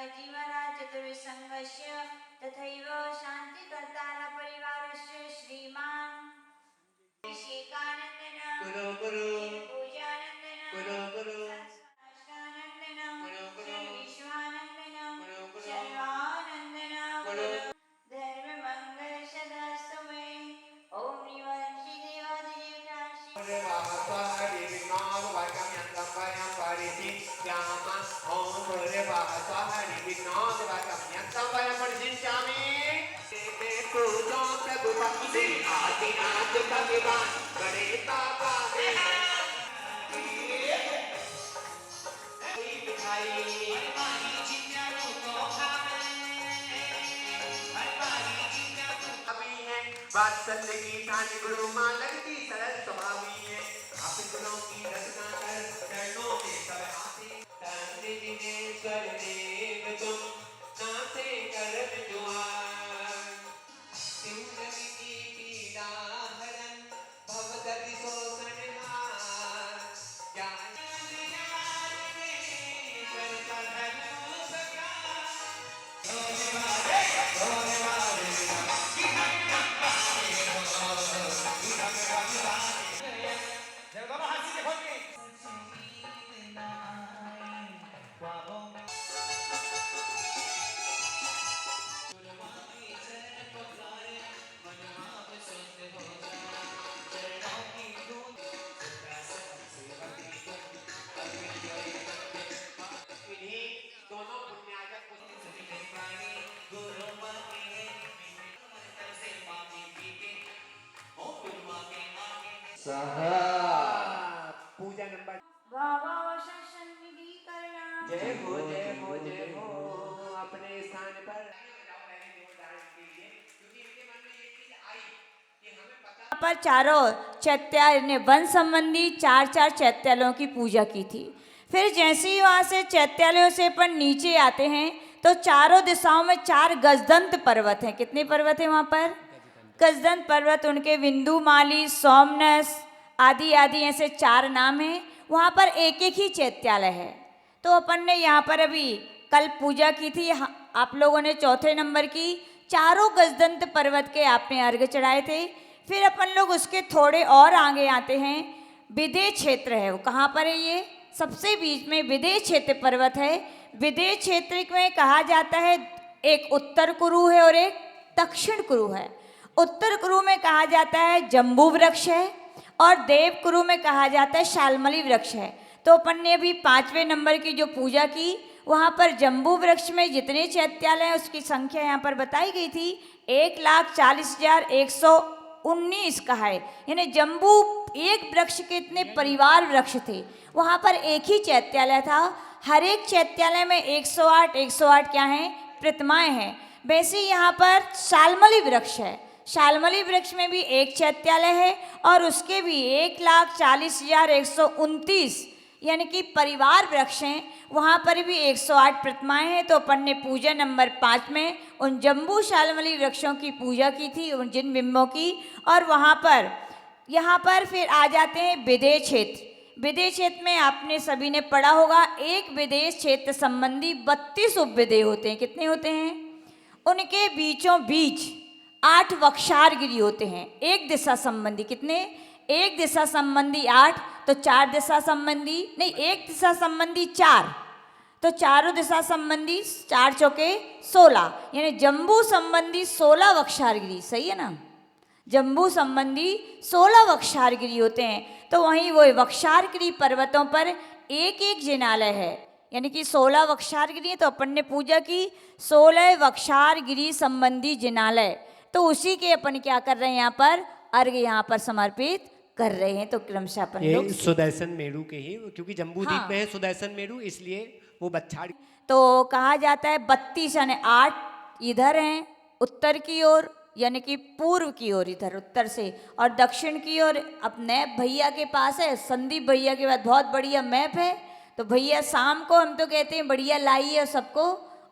जीवना चतुर्विसङ्गस्य तथैव शान्तिकर्तारः परिवारस्य श्रीमान् अभिषेकानन्दन पूजानन्दन सहस्रानन्दन विश्वानन्दन सर्वानन्दन धर्ममङ्गल सदास्तु मे ॐ निवंशि वात्सल्य की ठानी गुरु मां लगती सरल स्वभावी है आप गुणों की रचना कर चरणों में सब आते तांत्रिक दिनेश्वर देव तुम नाते करम जुआन सिंह की पीड़ा हरण भवदति शोषण हार ज्ञान ज्ञान में करता धर्म सका पूजा नंबर जय हो जय हो जय हो अपने स्थान पर पर चारों चैत्य ने वन संबंधी 4 चैत्यालयों की पूजा की थी। फिर जैसे ही वहाँ से चैत्यालयों से अपन नीचे आते हैं तो चारों दिशाओं में 4 गजदंत पर्वत हैं। कितने पर्वत हैं वहाँ पर? गजदंत पर्वत, उनके विंदुमाली, सोमनस आदि आदि ऐसे 4 नाम हैं। वहाँ पर एक एक ही चैत्यालय है। तो अपन ने यहाँ पर अभी कल पूजा की थी, आप लोगों ने चौथे नंबर की। चारों गजदंत पर्वत के आपने अर्घ चढ़ाए थे। फिर अपन लोग उसके थोड़े और आगे आते हैं, विदेह क्षेत्र है। वो कहाँ पर है? ये सबसे बीच में विदेह क्षेत्र पर्वत है। विदेह क्षेत्र में कहा जाता है एक उत्तर कुरु है और एक दक्षिण कुरु है। उत्तर कुरु में कहा जाता है जम्बू वृक्ष है और देव कुरु में कहा जाता है शालमली वृक्ष है। तो अपन ने अभी 5वें नंबर की जो पूजा की, वहाँ पर जम्बू वृक्ष में जितने चैत्यालय हैं उसकी संख्या यहाँ पर बताई गई थी 1,40,119 का है। यानी जम्बू एक वृक्ष के इतने परिवार वृक्ष थे। वहाँ पर एक ही चैत्यालय था। हर एक चैत्यालय में 108 क्या हैं? प्रतिमाएँ हैं। वैसे यहाँ पर शालमली वृक्ष है। शालमली वृक्ष में भी एक चैत्यालय है और उसके भी 1,40,129 यानी कि परिवार वृक्ष हैं। वहाँ पर भी 108 प्रतिमाएँ हैं। तो अपन ने पूजा नंबर 5 में उन जम्बू शालमली वृक्षों की पूजा की थी, उन जिन बिंबों की। और वहाँ पर यहाँ पर फिर आ जाते हैं विदेह क्षेत्र। विदेह क्षेत्र में आपने सभी ने पढ़ा होगा, एक विदेह क्षेत्र संबंधी 32 उपविदेह होते हैं। कितने होते हैं? उनके बीचों बीच 8 वक्षारगिरी होते हैं। एक दिशा संबंधी कितने? एक दिशा संबंधी 8, तो 4 दिशा संबंधी नहीं, एक दिशा संबंधी 4, तो चारों दिशा संबंधी 4 चौके 16, यानी जम्बू संबंधी 16 वक्षारगिरी। सही है ना? जम्बू संबंधी 16 वक्षारगिरी होते हैं। तो वहीं वो वक्षारगिरी पर्वतों पर एक एक जिनालय है, यानी कि 16 वक्षारगिरी। तो अपन ने पूजा की 16 वक्षारगिरी संबंधी जिनालय। तो उसी के अपन क्या कर रहे हैं? यहाँ पर अर्घ यहाँ पर समर्पित कर रहे हैं। तो क्रमशः अपन लोग सुदर्शन मेरु के ही, क्योंकि जम्बू द्वीप में है सुदर्शन मेरु, इसलिए वो बच्छाड़। तो कहा जाता है 32 यानी 8 इधर हैं उत्तर की ओर, यानी कि पूर्व की ओर इधर उत्तर से, और दक्षिण की ओर अब मैप भैया के पास है, संदीप भैया के पास बहुत बढ़िया मैप है। तो भैया शाम को हम तो कहते हैं बढ़िया लाइए और सबको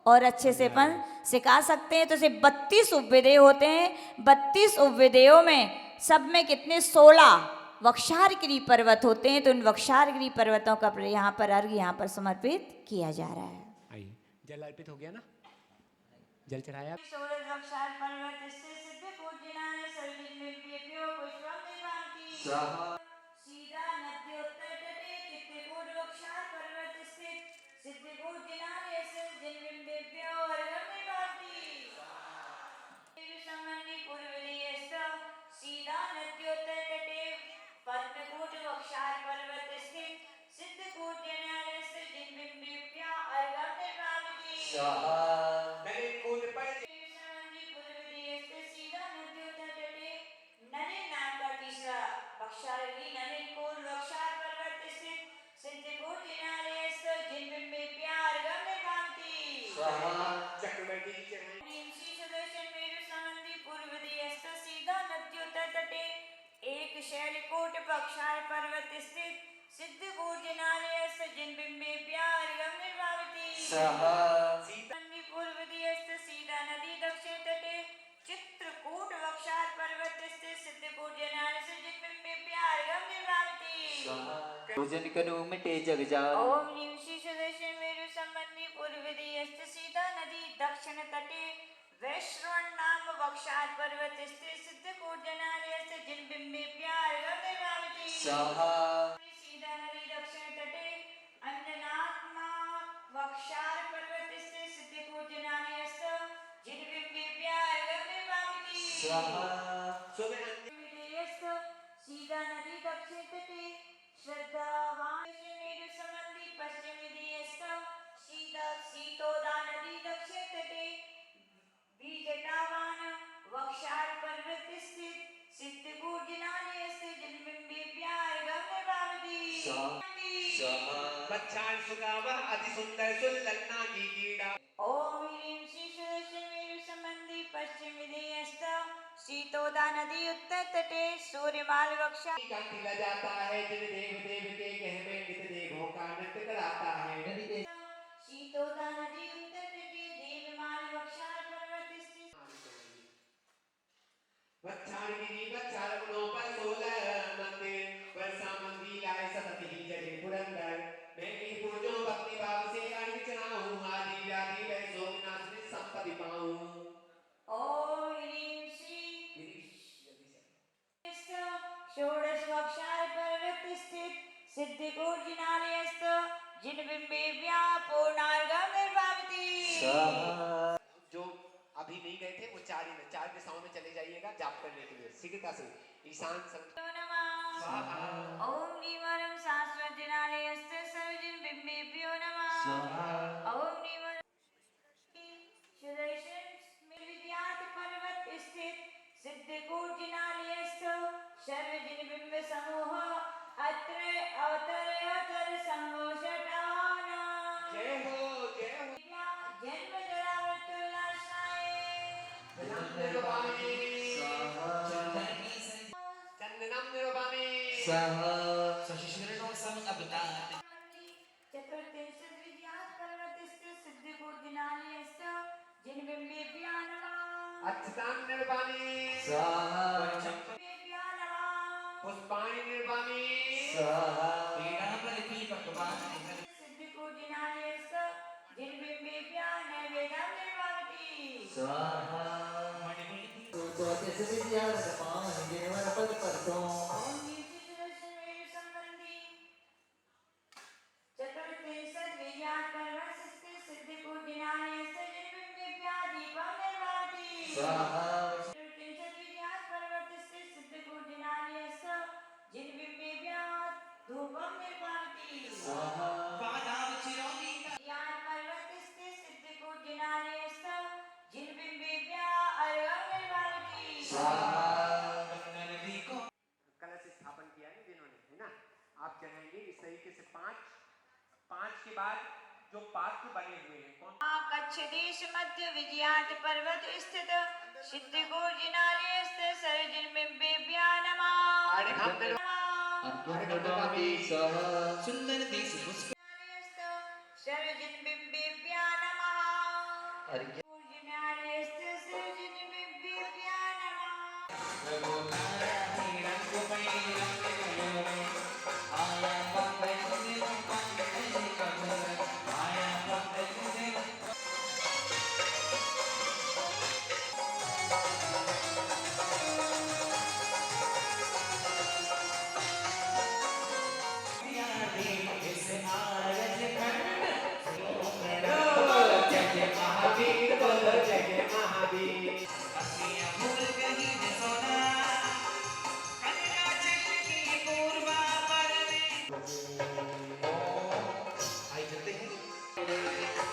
और अच्छे से अपन सिखा सकते हैं। तो सिर्फ 32 उपविदेह होते हैं। 32 उपविदेहों में सब में कितने? 16 वक्षारगिरी पर्वत होते हैं। तो उन वक्षारगिरी पर्वतों का यहाँ पर अर्घ यहाँ पर समर्पित किया जा रहा है। जल अर्पित हो गया ना, जल चढ़ाया। षोडश वक्षार पर्वत स्थित सिद्ध कूटजिनाने सर्वजिन्मेभ्यो पुष्पं निर्मान्ति। सीधा नद्योत्तर तटे चित्रकूट वक्षार पर्वत स्थित सिद्ध कूटजिनाने सर्वजिन्मेभ्यो अर्घ्यं निर्मान्ति। संबंधी पूर्व दियस्त सीधा नद्योत्तर तटे पद्मकूट वक्षार पर्वत स्थित सिद्ध कूटजिनाने सर्वजिन्मेभ्यो अर्घ्यं निर्मान्ति। नलिन कूट पर चक्रवर्ती जी चढ़ाए। एक शैलकूट पक्षार पर्वत स्थित सिद्ध कूटजिनालय जिनबिंबे प्यार निर्भावती। पूर्व दियस्त सीधा नदी दक्षिण तटे चित्रकूट वक्षार पर्वत स्थित सिद्ध कूटजिनालय जिनबिंबे प्यार निर्भावती। भोजन करो मिटे जग जाल। ओम नीम शीश दर्शन मेरु संबंधी पूर्व दियस्त सीधा नदी दक्षिण तटे वैश्रवण नाम वक्षार पर्वत स्थित सिद्ध कूटजिनालय जिनबिंबे प्यार निर्भावती। सीधा नदी दक्षिण तटे अंजनात्मा वक्षार पर्वत स्थित सिद्ध कूटजिनालय जिनबिंबे प्यार निर्भावती। सीधा नदी दक्षिण तटे श्रद्धावान मेरु संबंधी पश्चिम दियस्त सीधा सीतोदा नदी दक्षिण तटे बीजटावान वक्षार पर्वत स्थित सिद्ध कूटजिनालय जिनबिंबे प्यार निर्भावती। बच्चान सुगावा अति सुंदर सुललना की कीड़ा। ओम ह्रीं शीश दर्शन मेरु संबंधी पश्चिम दियस्त सीतोदा नदी उत्तर तटे सूर्यमाल वक्षार कांतिला जाता है जिन देव देव के गहमे नित देवों का नृत्य कराता है। सीतोदा नदी उत्तर तटे देवमाल वक्षार पर्वत स्थित वक्षारगिरी वक्षार गुणों पर 16 मंदिर वर्षा मंदी लाए सतत ही जले पुरंदर। मैं इन पूजों भक्ति भाव से अर्घ चढ़ाऊं आदि व्याधि वै सोमनाथ संपत्ति पाऊं। ओम ह्रीं श्री षोडश वक्षार पर्वत स्थित सिद्ध कूटजिनालय जिनबिंबे पूर्णार्घ्यं निर्भावती। जो अभी नहीं गए थे वो चार दिशाओं में चले जाइएगा जाप करने के लिए शीघ्रता से। ईशान ओम नीवरम शाश्वत जिनालयस्य सर्वजिन्बिंबेभ्यो नमः। ओम नीवरम विद्यात पर्वत स्थित सिद्ध कूटजिनालयस्य सर्वजिन्बिंब समूह अत्र अवतरयतर संघोषटाना। जय हो जय हो। जन्म जरा मृत्युनाशाय चंदनम निरुपामे चतुर्थिंशत् विद्यात पर्वत स्थित सिद्ध कूटजिनालय जिनबिंबे नमः। अच्युतान निरुपामे पुष्पाणि निरुपामे सिद्ध कूटजिनालय जिनबिंबे नैवेद्यं निर्भावती। ओम नीति दर्शन मेरु संबंधी चतुर्थिंशत् विद्यात पर्वत स्थित सिद्ध कूटजिनालय जिनबिंबे दीपं निर्भावती। चतुर्थिंशत् विद्यात पर्वत स्थित सिद्ध कूटजिनालय जिनबिंबे धूपं निर्भावती। पर्वत स्थित सिद्ध कूटजिनालय जिनबिंबे अर्घ्यं निर्भावती। कलश स्थापन किया है जिन्होंने, है ना। आप चढ़ाएंगे इस तरीके से पांच के बाद जो पात्र बने हुए हैं कौन। कच्छ देश मध्य विजयात पर्वत स्थित सिद्ध कूटजिनालय सर्वजिन्बिंबे नमः। सुंदर देश सर्वजिन्बिंबे नमः। कूटजिनालय सर्वजिन्बिंबे नमः। महावीर बोलो जय जय महावीर अपनी अमूल कहीं न सोना अरुणाचल की पूर्वा पर आई चलते हैं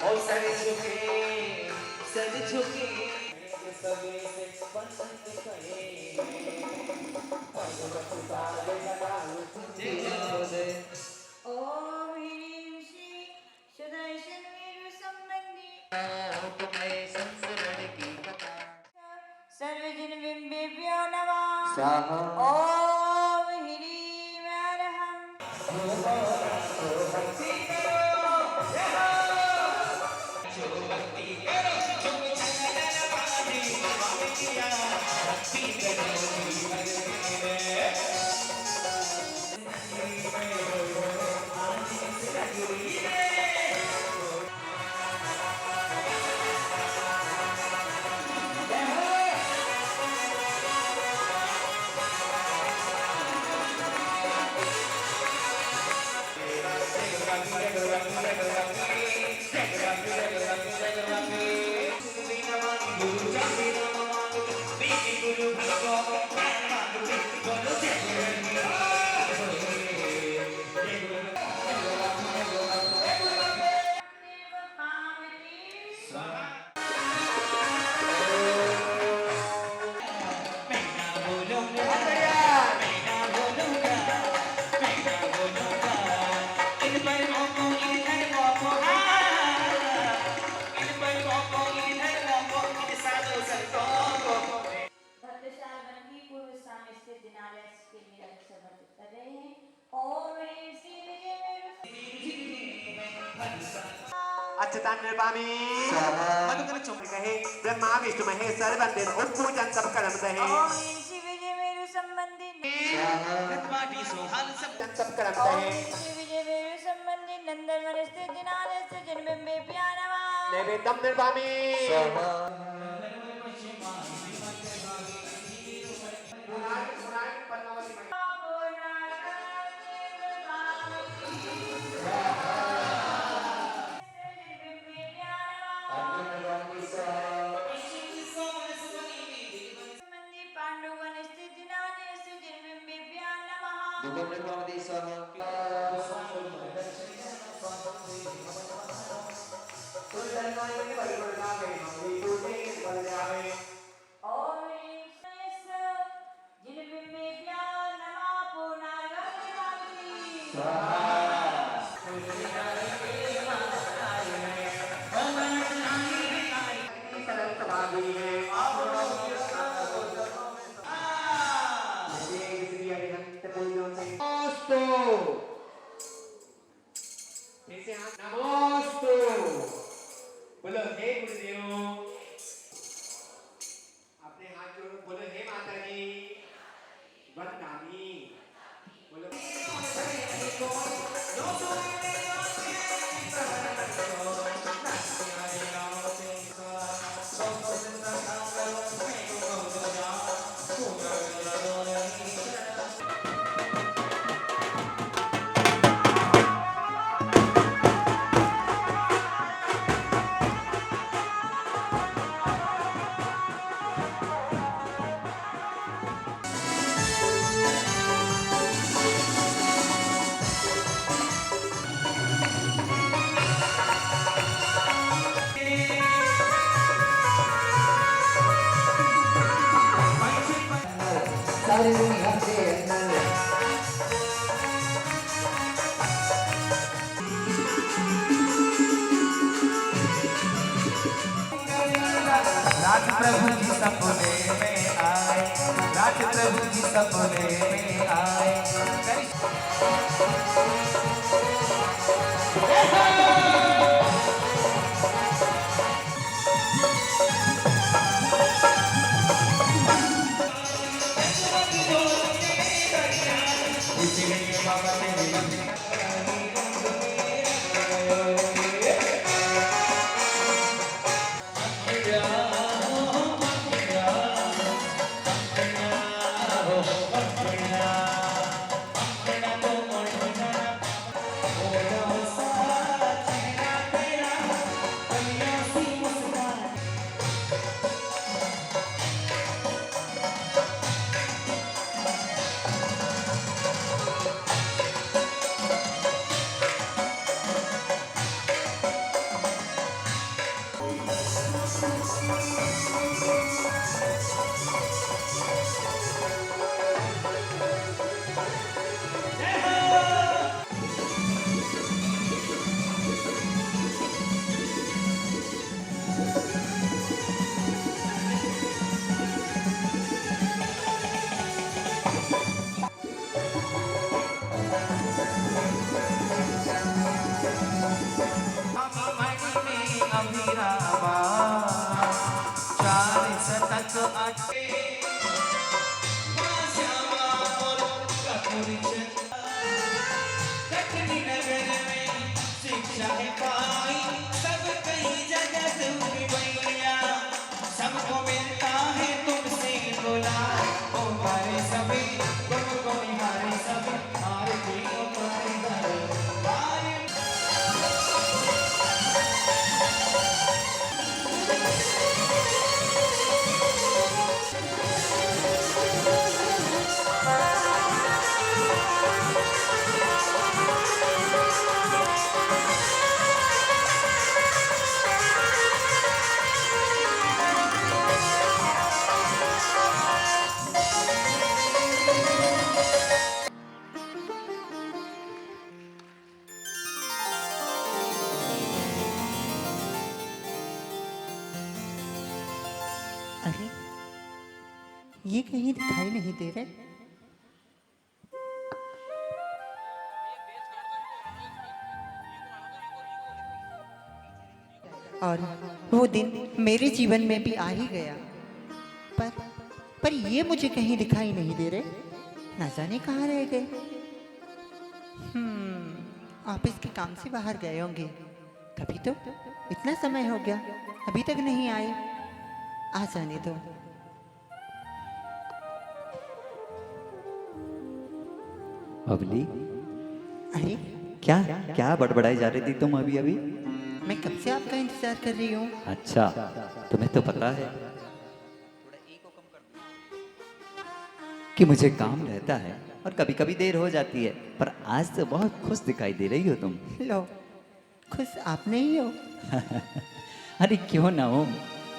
और सर झुके सभी से पंडित कहे ओम ह्रीं श्री सुदर्शन वीर संबंधी सर्वजन बिंबेभ्यो नमः ओम ह्रीं अरहं भद्रशाल वन की पूर्व स्थान स्थित दिनालय के निरंतर समर्पित कर रहे हैं ओम ह्रीं श्री अच्युतान निर्वामी मधुकर चुम कहे ब्रह्मा विष्णु महेश्वर वंदन उस पूजन सब कर्म दहे ओम ह्रीं श्री विजय मेरु संबंधी रत्वाटी सोहल सब कर्म ओम दहे ह्रीं श्री विजय मेरु संबंधी नंदनवन स्थित दिनालय से जन्मबिंबेभ्यो नमः नैवेद्यम निर्वामी पांडुवन स्थित दिनालय से जन्मबिंबेभ्यो नमः ओम ह्रीं श्री जन्मबिंबेभ्यो नमः पुनर्गमनामि नमोस्तु बोलो हे गुरुदेव अपने हाथ जोड़ बोलो हे माता जी वंदनामि बोलो राज प्रभु जी सपने में आए, राज प्रभु जी सपने में आए। मणि में अभिरामा चार शतक अटे श्यामा और कपूर चंदा कटनी नगर में शिक्षा है पाई सब कई जगह दूर भैया सबको मिलता है तुमसे बोला ओ हमारे सभी तुमको निहारे सभी हारे को तुम्हारे हारे अरे ये कहीं दिखाई नहीं दे रहे। और वो दिन मेरे जीवन में भी आ ही गया, पर ये मुझे कहीं दिखाई नहीं दे रहे। ना जाने कहाँ रह गए। ऑफिस के काम से बाहर गए होंगे। कभी तो इतना समय हो गया अभी तक नहीं आए। आ जाने दो। बबली, अरे क्या क्या बड़बड़ाई जा रही थी तुम अभी अभी? मैं कब से आपका इंतजार कर रही हूँ। अच्छा, तुम्हें तो पता है कि मुझे काम रहता है और कभी कभी देर हो जाती है, पर आज तो बहुत खुश दिखाई दे रही हो तुम। लो, खुश आप नहीं हो। अरे क्यों ना हो,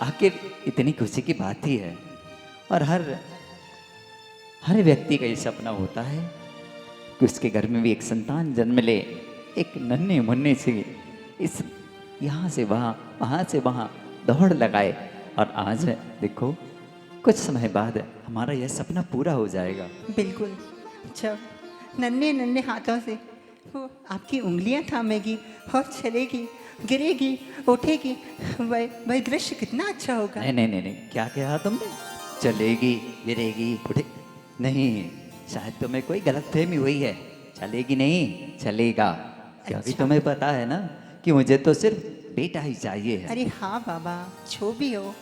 आखिर इतनी खुशी की बात ही है। और हर व्यक्ति का ये सपना होता है कि उसके घर में भी एक संतान जन्म ले, एक नन्हे मुन्ने से इस यहाँ से वहाँ से वहाँ दौड़ लगाए। और आज देखो, कुछ समय बाद हमारा यह सपना पूरा हो जाएगा। बिल्कुल, जब नन्हे नन्हे हाथों से वो आपकी उंगलियां थामेगी और चलेगी, गिरेगी, उठेगी, वह दृश्य कितना अच्छा होगा। नहीं, क्या कहा तुमने? चलेगी, गिरेगी, उठे? नहीं, शायद तुम्हें कोई गलतफहमी हुई है। चलेगी नहीं, चलेगा। क्योंकि अच्छा। तुम्हें पता है ना कि मुझे तो सिर्फ बेटा ही चाहिए है। अरे हाँ बाबा, जो भी हो,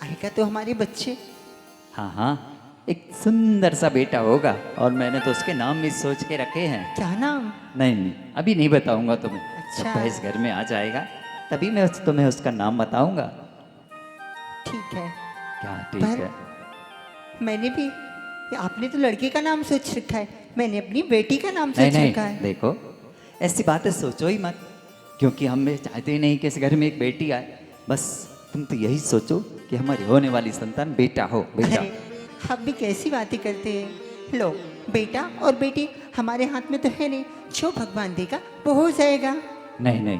आएगा तो हमारे बच्चे। हाँ, एक सुंदर सा बेटा होगा और मैंने तो उसके नाम भी सोच के रखे हैं। क्या नाम? नहीं, अभी नहीं बताऊंगा तुम्हें। अच्छा। जब इस घर में आ जाएगा तभी मैं तुम्हें उसका नाम बताऊंगा। ठीक है। क्या ठीक पर है? मैंने भी, आपने तो लड़के का नाम सोच रखा है, मैंने अपनी बेटी का नाम नहीं सोच रखा नहीं, है। देखो, ऐसी बातें सोचो ही मत, क्योंकि हम चाहते ही नहीं कि इस घर में एक बेटी आए। बस तुम तो यही सोचो कि हमारी होने वाली संतान बेटा हो, बेटा। अरे आप भी कैसी बातें करते हैं। लो, बेटा और बेटी हमारे हाथ में तो है नहीं, जो भगवान देगा वो हो जाएगा। नहीं,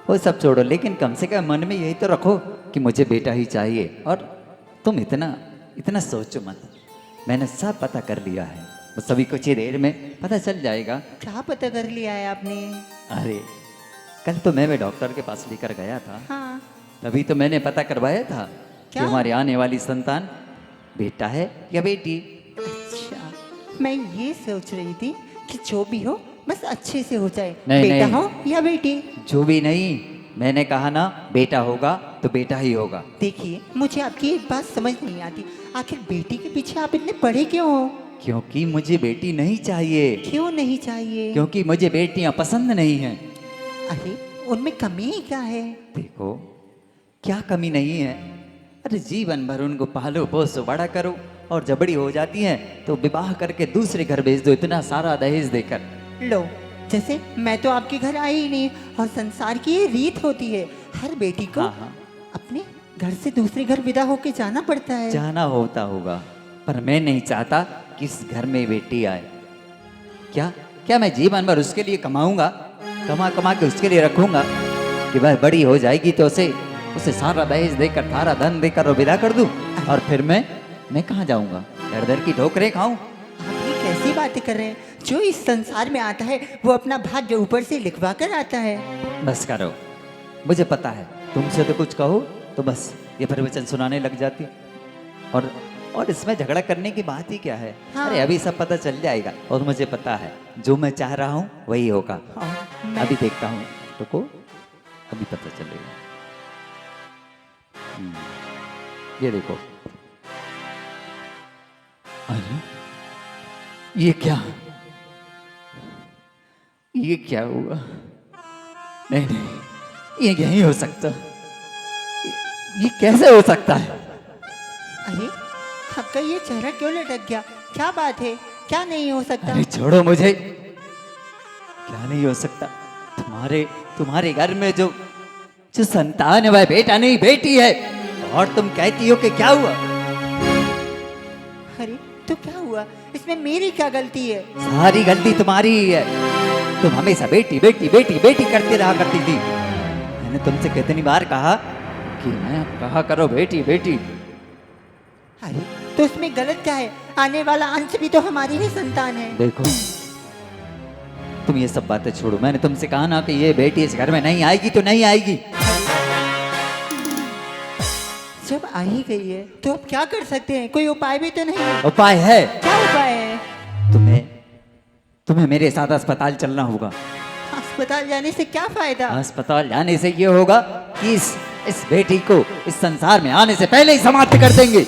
वो सब छोड़ो, लेकिन कम से कम मन में यही तो रखो कि मुझे बेटा ही चाहिए। और तुम इतना सोचो मत, मैंने सब पता कर लिया है। वो सभी कुछ ही देर में पता चल जाएगा। क्या पता कर लिया है आपने? अरे कल तो मैं डॉक्टर के पास लेकर गया था, हाँ, तभी तो मैंने पता करवाया था कि क्या? हमारी आने वाली संतान बेटा है या बेटी। अच्छा, मैं ये सोच रही थी कि जो भी हो बस अच्छे से हो जाए। नहीं, बेटा नहीं। हो या बेटी। जो भी नहीं, मैंने कहा ना, बेटा होगा तो बेटा ही होगा। देखिए, मुझे आपकी एक बात समझ नहीं आती, आखिर बेटी के पीछे आप इतने पड़े क्यों हो? क्योंकि मुझे बेटी नहीं चाहिए, क्यों नहीं चाहिए? क्योंकि मुझे बेटियां पसंद नहीं हैं। अरे उनमें कमी ही क्या है? देखो, क्या कमी नहीं है। अरे जीवन भर उनको पालो पोसो बड़ा करो, और जब बड़ी हो जाती हैं तो विवाह करके दूसरे घर भेज दो, इतना सारा दहेज देकर। लो, जैसे मैं तो आपके घर आई ही नहीं, और संसार की ये रीत होती है, हर बेटी को हाँ, अपने घर से दूसरे घर विदा होके जाना पड़ता है। जाना होता होगा, पर मैं नहीं चाहता कि इस घर में बेटी आए। क्या क्या मैं जीवन भर उसके लिए कमाऊंगा, कमा कमा के उसके लिए रखूंगा कि वह बड़ी हो जाएगी तो उसे सारा दहेज देकर, सारा धन देकर और विदा कर दूं? और फिर मैं कहाँ जाऊंगा? दर दर की ठोकरें खाऊं? आप ये कैसी बातें कर रहे हैं? जो इस संसार में आता है वो अपना भाग्य ऊपर से लिखवा कर आता है। बस करो, मुझे पता है तुमसे तो कुछ कहो तो बस ये प्रवचन सुनाने लग जाती। और इसमें झगड़ा करने की बात ही क्या है? हाँ। अरे अभी सब पता चल जाएगा, और मुझे पता है जो मैं चाह रहा हूँ वही होगा। हाँ, मैं अभी देखता हूँ, रुको, अभी पता चलेगा। ये देखो, अरे ये क्या हुआ? नहीं नहीं, ये नहीं हो सकता। ये कैसे हो सकता है? अरे आपका ये चेहरा क्यों लटक गया? क्या बात है? क्या नहीं हो सकता? अरे छोड़ो मुझे। क्या नहीं हो सकता? तुम्हारे घर में जो संतान है वह बेटा नहीं बेटी है, और तुम कहती हो कि क्या हुआ? अरे तो क्या हुआ? इसमें मेरी क्या गलती है? सारी गलती तुम्हारी ही है। तुम हमेशा बेटी बेटी बेटी बेटी करते रहा करती थी। मैंने तुमसे कितनी बार कहा कि मैं कहा करो बेटी बेटी। अरे तो इसमें गलत क्या है? आने वाला अंश भी तो हमारी ही संतान है। देखो, तुम ये सब बातें छोड़ो। मैंने तुमसे कहा ना कि ये बेटी इस घर में नहीं आएगी तो नहीं आएगी। जब आ ही गई है तो अब क्या कर सकते हैं? कोई उपाय भी तो नहीं है। उपाय है। क्या उपाय है? तुम्हें मेरे साथ अस्पताल चलना होगा। अस्पताल जाने से क्या फायदा? अस्पताल जाने से ये होगा कि इस बेटी को इस संसार में आने से पहले ही समाप्त कर देंगे।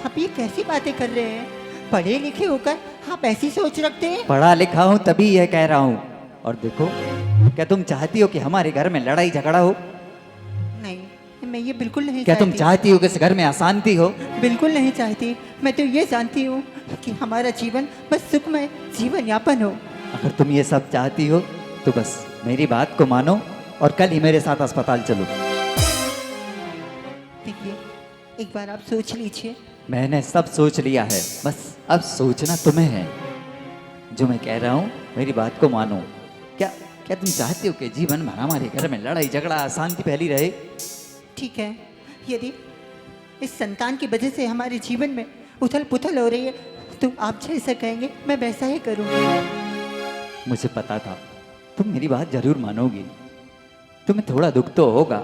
आप ये कैसी बातें कर रहे हैं? पढ़े लिखे होकर आप ऐसी सोच रखते हैं? पढ़ा लिखा हूं तभी यह कह रहा हूं। और देखो, क्या तुम चाहती हो कि हमारे घर में लड़ाई झगड़ा हो? नहीं, मैं ये बिल्कुल नहीं क्या चाहती। तुम चाहती हो कि इस घर में अशांति हो? बिल्कुल नहीं चाहती। मैं तो ये जानती हूँ कि हमारा जीवन बस सुखमय जीवन यापन हो। अगर तुम ये सब चाहती हो तो बस मेरी बात को मानो और कल ही मेरे साथ अस्पताल चलो। देखिए, एक बार आप सोच लीजिए। मैंने सब सोच लिया है, बस अब सोचना तुम्हें है। जो मैं कह रहा हूँ मेरी बात को मानो। क्या तुम चाहती हो कि जीवन भर हमारे घर में लड़ाई झगड़ा अशांति फैली रहे? ठीक है, यदि इस संतान की वजह से हमारे जीवन में उथल पुथल हो रही है तो आप जैसा कहेंगे मैं वैसा ही करूँगी। मुझे पता था तुम मेरी बात जरूर मानोगी। तुम्हें थोड़ा दुख तो होगा,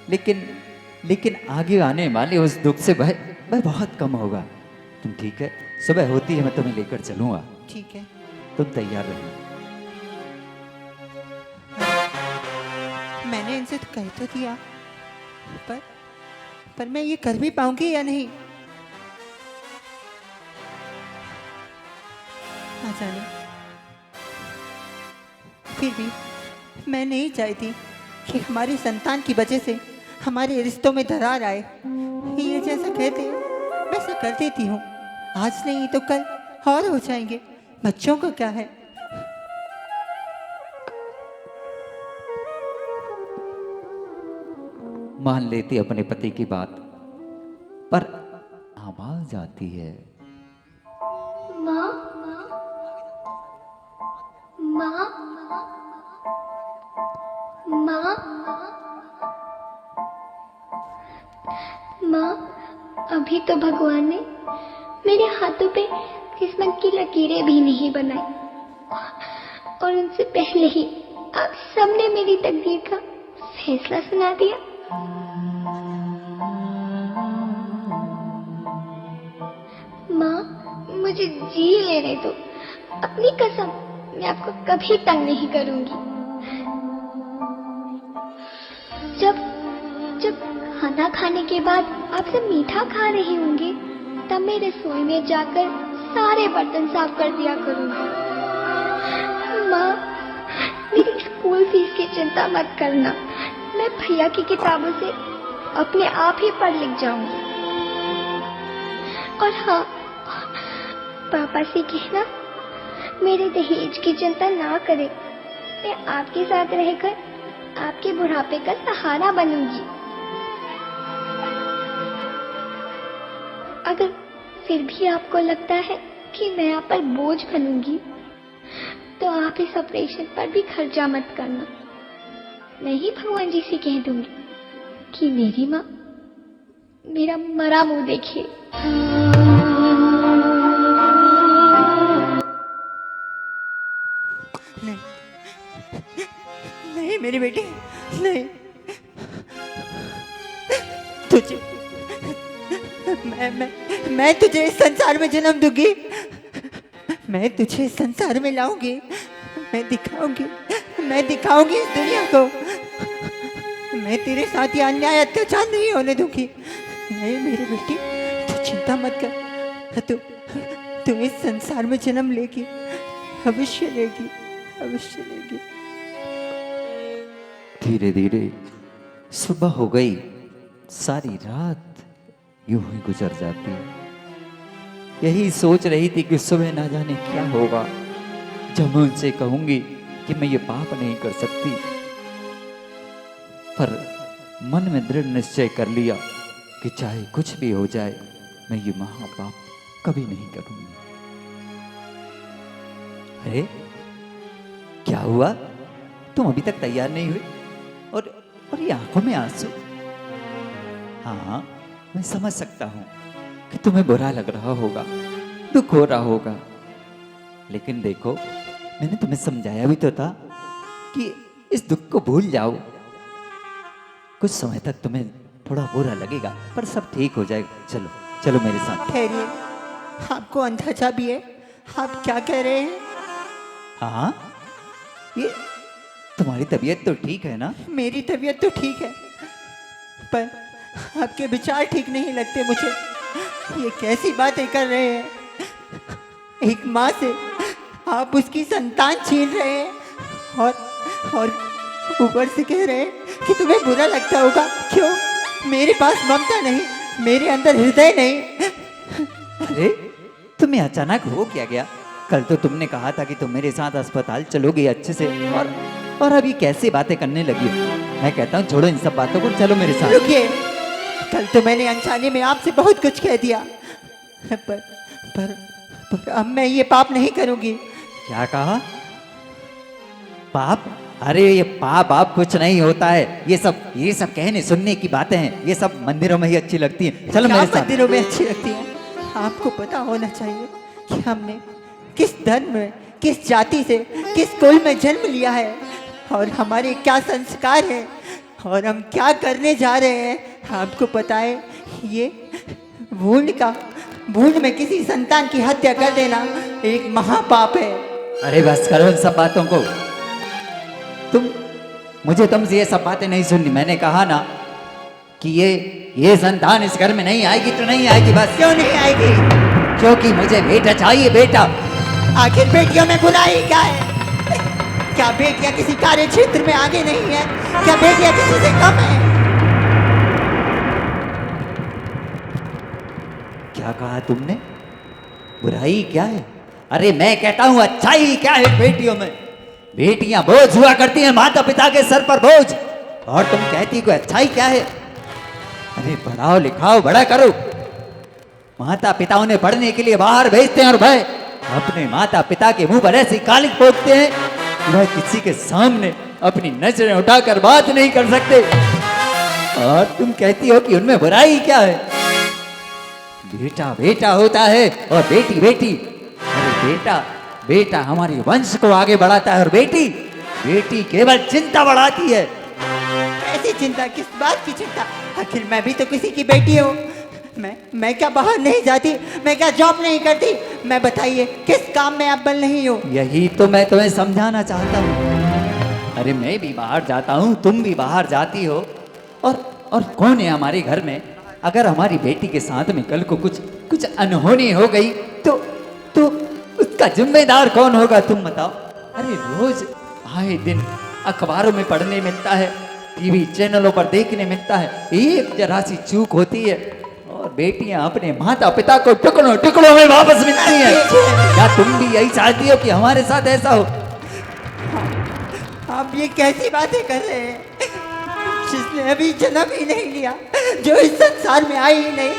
लेकिन आगे आने वाले उस दुख से वह बहुत कम होगा। तुम ठीक है? सुबह होती है मैं तुम्हें लेकर चलूंगा। ठीक है, तुम तैयार रहना। मैंने इनसे तो कह तो दिया, पर मैं ये कर भी पाऊंगी या नहीं, ना जाने। फिर भी मैं नहीं चाहती कि हमारी संतान की वजह से हमारे रिश्तों में दरार आए। ये जैसा कहते हैं वैसा कर देती हूँ। आज नहीं तो कल और हो जाएंगे। बच्चों का क्या है? मान लेती अपने पति की बात, पर आवाज आती है। माँ, माँ, माँ, माँ, अभी तो भगवान ने मेरे हाथों पे किस्मत की लकीरें भी नहीं बनाई, और उनसे पहले ही आप सबने मेरी तकदीर का फैसला सुना दिया। माँ, मुझे जी लेने दो। अपनी कसम, मैं आपको कभी तंग नहीं करूंगी। जब खाना खाने के बाद आपसे मीठा खा रही होंगी, तब मैं रसोई में जाकर सारे बर्तन साफ कर दिया करूंगी। माँ, मेरी स्कूल फीस की चिंता मत करना। मैं भैया की किताबों से अपने आप ही पढ़ लिख जाऊंगी। और हाँ, पापा से कहना मेरे दहेज की चिंता ना करें। मैं आपके साथ रहकर आपके बुढ़ापे का सहारा बनूंगी। अगर फिर भी आपको लगता है कि मैं आप पर बोझ बनूंगी, तो आप इस ऑपरेशन पर भी खर्चा मत करना। मैं ही भगवान जी से कह दूंगी कि मेरी माँ मेरा मरा मुंह देखे। नहीं, नहीं मेरी बेटी, नहीं। तुझे मैं तुझे इस संसार में जन्म दूंगी, मैं तुझे इस संसार में लाऊंगी, मैं दिखाऊंगी इस दुनिया को। मैं तेरे साथ ये अन्याय अत्याचार नहीं होने दूंगी। नहीं मेरी बेटी, तू चिंता मत कर, तू इस संसार में जन्म लेगी, अवश्य लेगी। धीरे धीरे सुबह हो गई, सारी रात यूं ही गुजर जाती है। यही सोच रही थी कि सुबह ना जाने क्या होगा जब मैं उनसे कहूंगी कि मैं ये पाप नहीं कर सकती, पर मन में दृढ़ निश्चय कर लिया कि चाहे कुछ भी हो जाए मैं ये महापाप कभी नहीं करूंगी। अरे क्या हुआ, तुम अभी तक तैयार नहीं हुए और ये आंखों में आंसू? हाँ, मैं समझ सकता हूं कि तुम्हें बुरा लग रहा होगा, दुख हो रहा होगा, लेकिन देखो मैंने तुम्हें समझाया भी तो था कि इस दुख को भूल जाओ। कुछ समय तक तुम्हें थोड़ा बुरा लगेगा पर सब ठीक हो जाएगा। चलो चलो मेरे साथ। ठहरिए, आपको अंदाजा भी है आप क्या कह रहे हैं? हाँ, ये तुम्हारी तबीयत तो ठीक है ना? मेरी तबीयत तो ठीक है, पर आपके विचार ठीक नहीं लगते मुझे। ये कैसी बातें कर रहे हैं? एक माँ से आप उसकी संतान छीन रहे हैं और ऊपर से कह रहे हैं कि तुम्हें बुरा लगता होगा। क्यों? मेरे पास ममता नहीं, मेरे अंदर हृदय नहीं। अरे तुम्हें अचानक हो क्या गया? कल तो तुमने कहा था कि तुम मेरे साथ अस्पताल चलोगे अच्छे से, और अभी कैसी बातें करने लगी हो? मैं कहता हूँ छोड़ो इन सब बातों को, चलो मेरे साथ। रुकिए, कल तो मैंने अनजाने में आपसे बहुत कुछ कह दिया, पर अब मैं ये पाप नहीं करूंगी। क्या कहा? पाप? अरे ये पाप आप कुछ नहीं होता है। ये सब कहने सुनने की बातें हैं, ये सब मंदिरों में ही अच्छी लगती हैं। चलो क्या मेरे साथ। मंदिरों में अच्छी लगती है? आपको पता होना चाहिए कि हमने किस धर्म में, किस जाति से, किस कुल में जन्म लिया है, और हमारे क्या संस्कार हैं, और हम क्या करने जा रहे हैं। आपको पता है, ये भूल में किसी संतान की हत्या कर देना एक महापाप है। अरे बस करो इन सब बातों को। मुझे तुमसे ये सब बातें नहीं सुननी। मैंने कहा ना कि ये संतान इस घर में नहीं आएगी तो नहीं आएगी, बस। क्यों नहीं आएगी? क्योंकि मुझे बेटा चाहिए, बेटा। आखिर बेटियों में बुराई क्या है? क्या बेटियां किसी कार्य क्षेत्र में आगे नहीं है? क्या बेटियां किसी से कम है? क्या कहा तुमने? बुराई क्या है? अरे मैं कहता हूं अच्छाई क्या है बेटियों में। बेटियां बोझ हुआ करती हैं, माता पिता के सर पर बोझ, और तुम कहती कोई अच्छाई क्या है? अरे पढ़ाओ लिखाओ, बड़ा करो। माता पिता उन्हें पढ़ने के लिए बाहर भेजते हैं और भाई अपने माता पिता के मुंह पर ऐसी कालिक पोतते हैं कि वह किसी के सामने अपनी नजरें उठाकर बात नहीं कर सकते। और तुम कहती हो कि उनमें बुराई क्या है? बेटा बेटा होता है और बेटी बेटी। अरे बेटा हमारे वंश को आगे बढ़ाता है, और बेटी केवल चिंता बढ़ाती है। ऐसी चिंता? किस बात की चिंता? आखिर मैं भी तो किसी की बेटी हूँ। मैं क्या बाहर नहीं जाती? मैं क्या जॉब नहीं करती? मैं बताइए किस काम में अव्वल नहीं हूँ? यही तो मैं तुम्हें समझाना चाहता हूँ। अरे मैं भी बाहर जाता हूँ, तुम भी बाहर जाती हो, और कौन है हमारे घर में? अगर हमारी बेटी के साथ में कल को कुछ अनहोनी हो गई तो उसका जिम्मेदार कौन होगा? तुम बताओ। अरे रोज आए दिन अखबारों में पढ़ने मिलता है, टीवी चैनलों पर देखने मिलता है, एक जरा सी चूक होती है और बेटियां अपने माता पिता को टुकड़ों टुकड़ों में वापस मिलती हैं। क्या तुम भी यही चाहती हो कि हमारे साथ ऐसा हो? आप ये कैसी बातें कर रहे हैं? जिसने अभी जन्म ही नहीं लिया, जो इस संसार में आई ही नहीं,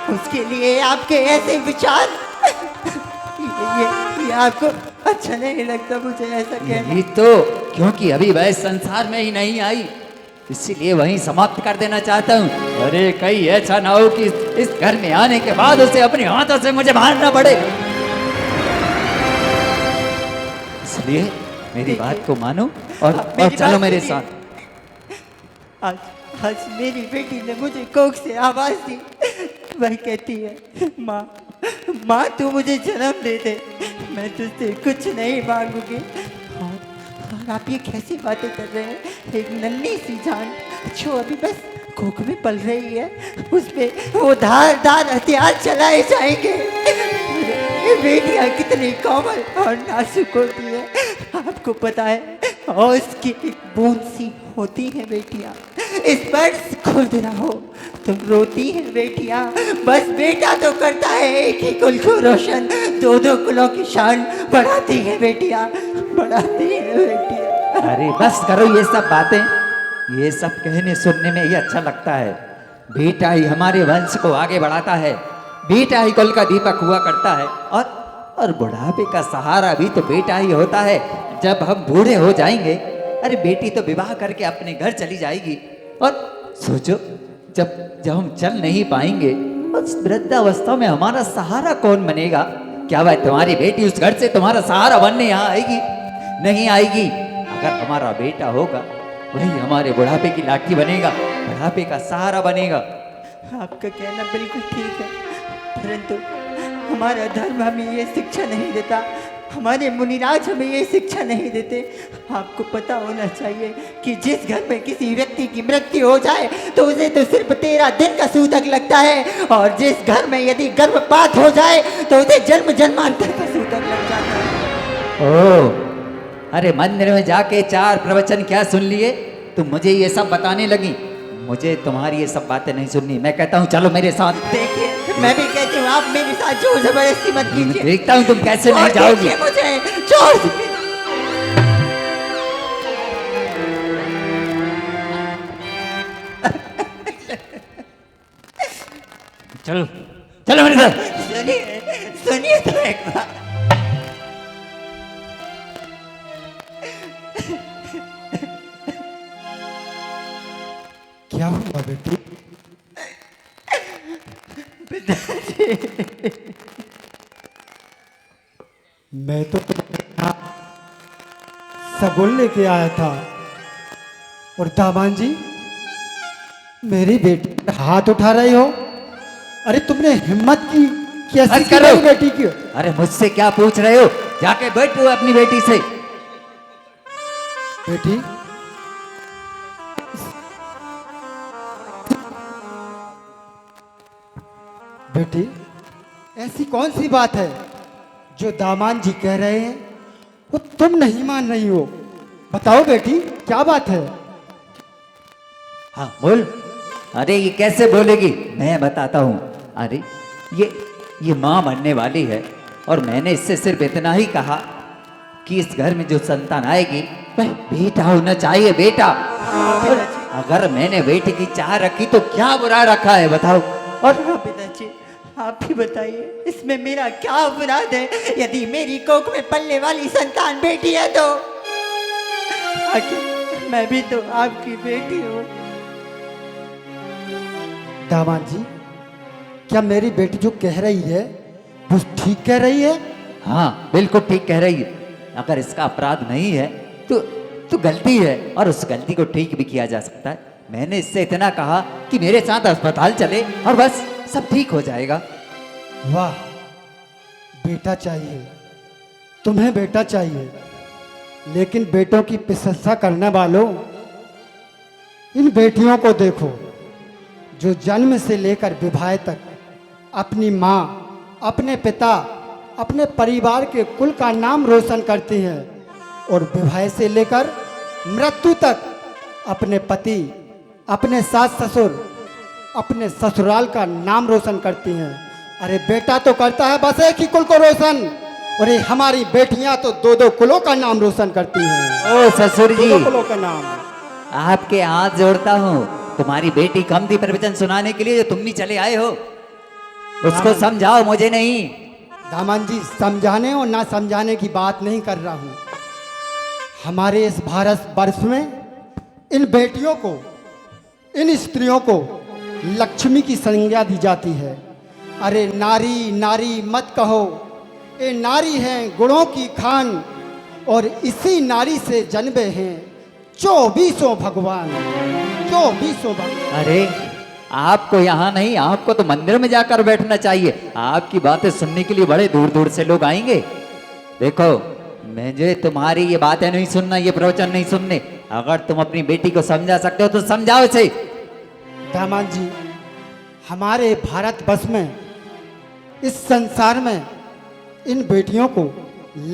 उसके लिए आपके ऐसे विचार, ये आपको अच्छा नहीं लगता मुझे ऐसा कहना। यही तो, क्योंकि अभी वह इस संसार में ही नहीं आई, इसीलिए वहीं समाप्त कर देना चाहता हूँ। अरे कहीं ऐसा ना हो कि इस घर में आने के बाद उसे अपने हाथों से मुझे मारना पड़े। इसलिए मेरी बात को मानो और चलो मेरे साथ। आज मेरी बेटी ने मुझे कोख से आवाज दी, वह कहती है माँ, माँ तू मुझे जन्म दे दे, मैं तुझसे कुछ नहीं मांगूंगी। और आप ये कैसी बातें कर रहे हैं? एक नन्ही सी जान जो अभी बस कोख में पल रही है, उसपे वो धार हथियार चलाए जाएंगे। ये बेटियां कितनी कोमल और नाजुक होती है, आपको पता है? और उसकी एक बूंद सी होती है बेटियां, इस पर खुद रहो, तुम रोती है बेटियां। बस बेटा तो करता है एक ही कुल को रोशन, दो दो कुलों की शान बढ़ाती है बेटियां, बढ़ाती है बेटियां। अरे बस करो ये सब बातें, ये सब कहने सुनने में ही अच्छा लगता है। बेटा ही हमारे वंश को आगे बढ़ाता है, बेटा ही कुल का दीपक हुआ करता है, और बुढ़ापे का सहारा भी तो बेटा ही होता है। जब हम बूढ़े हो जाएंगे, अरे बेटी तो विवाह करके अपने घर चली जाएगी, और सोचो जब हम चल नहीं पाएंगे, उस वृद्धावस्था में हमारा सहारा कौन बनेगा? क्या वह तुम्हारी बेटी उस घर से तुम्हारा सहारा बनने यहाँ आएगी? नहीं आएगी। अगर हमारा बेटा होगा, वही हमारे बुढ़ापे की लाठी बनेगा, बुढ़ापे का सहारा बनेगा। आपका कहना बिल्कुल ठीक है, परंतु हमारा धर्म हमें ये शिक्षा नहीं देता, हमारे मुनिराज हमें ये शिक्षा नहीं देते। आपको पता होना चाहिए कि जिस घर में किसी व्यक्ति की मृत्यु हो जाए तो उसे तो सिर्फ 13 दिन का सूतक लगता है, और जिस घर में यदि गर्भपात हो जाए तो उसे जन्म जन्मांतर का सूतक लग जाता है। ओह, अरे मंदिर में जाके 4 प्रवचन क्या सुन लिए, तुम मुझे ये सब बताने लगी। मुझे तुम्हारी ये सब बातें नहीं सुननी। मैं कहता हूँ चलो मेरे साथ। देखिए मैं भी कहती हूँ आप मेरे साथ जोर जबरदस्ती मत कीजिए। देखता हूँ तुम कैसे नहीं जाओगी। मुझे जोर से। चलो चलो मेरे साथ। सुनिए तो एक बात। क्या हुआ बेटी? मैं तो सगुन लेके आया था, और दामान जी मेरी बेटी पे हाथ उठा रहे हो। अरे तुमने हिम्मत की कैसे की मेरी बेटी की? अरे मुझसे क्या पूछ रहे हो? जाके बैठो अपनी बेटी से। बेटी बेटी ऐसी कौन सी बात है जो दामान जी कह रहे हैं वो तुम नहीं मान रही हो? बताओ बेटी क्या बात है? हाँ बोल। अरे ये कैसे बोलेगी? मैं बताता हूँ। अरे ये माँ बनने वाली है, और मैंने इससे सिर्फ इतना ही कहा कि इस घर में जो संतान आएगी वह बेटा होना चाहिए, बेटा। और अगर मैंने बेटे की चाह रखी तो क्या बुरा रखा है बताओ? और पिताजी आप ही बताइए इसमें मेरा क्या अपराध है? यदि मेरी कोख में पलने वाली संतान बेटी है तो आखिर मैं भी तो आपकी बेटी हूँ। दामाद जी क्या मेरी बेटी जो कह रही है वो ठीक कह रही है? हाँ बिल्कुल ठीक कह रही है। अगर इसका अपराध नहीं है तो गलती है, और उस गलती को ठीक भी किया जा सकता है। मैंने इससे इतना कहा कि मेरे साथ अस्पताल चले और बस सब ठीक हो जाएगा। वाह, बेटा चाहिए, तुम्हें बेटा चाहिए, लेकिन बेटों की प्रशंसा करने वालों, इन बेटियों को देखो जो जन्म से लेकर विवाह तक अपनी माँ, अपने पिता, अपने परिवार के कुल का नाम रोशन करती हैं, और विवाह से लेकर मृत्यु तक अपने पति, अपने सास ससुर, अपने ससुराल का नाम रोशन करती हैं। अरे बेटा तो करता है बस एक ही कुल को रोशन, और ये हमारी बेटियां तो दो दो कुलों का नाम रोशन करती हैं। ओ ससुर दो जी, दो कुलों का नाम। आपके हाथ जोड़ता हूँ। तुम्हारी बेटी कम थी प्रवचन सुनाने के लिए जो तुम भी चले आए हो। उसको समझाओ, मुझे नहीं। दामन जी, समझाने और ना समझाने की बात नहीं कर रहा हूँ। हमारे इस भारत वर्ष में इन बेटियों को, इन स्त्रियों को लक्ष्मी की संज्ञा दी जाती है। अरे नारी नारी मत कहो, ये नारी हैं गुणों की खान, और इसी नारी से जन्मे हैं 24 भगवान, 24 भगवान। अरे आपको यहाँ नहीं, आपको तो मंदिर में जाकर बैठना चाहिए। आपकी बातें सुनने के लिए बड़े दूर दूर से लोग आएंगे। देखो, मुझे तुम्हारी ये बातें नहीं सुनना, ये प्रवचन नहीं सुनने। अगर तुम अपनी बेटी को समझा सकते हो तो समझाओ इसे। दामन जी, हमारे भारत वर्ष में, इस संसार में इन बेटियों को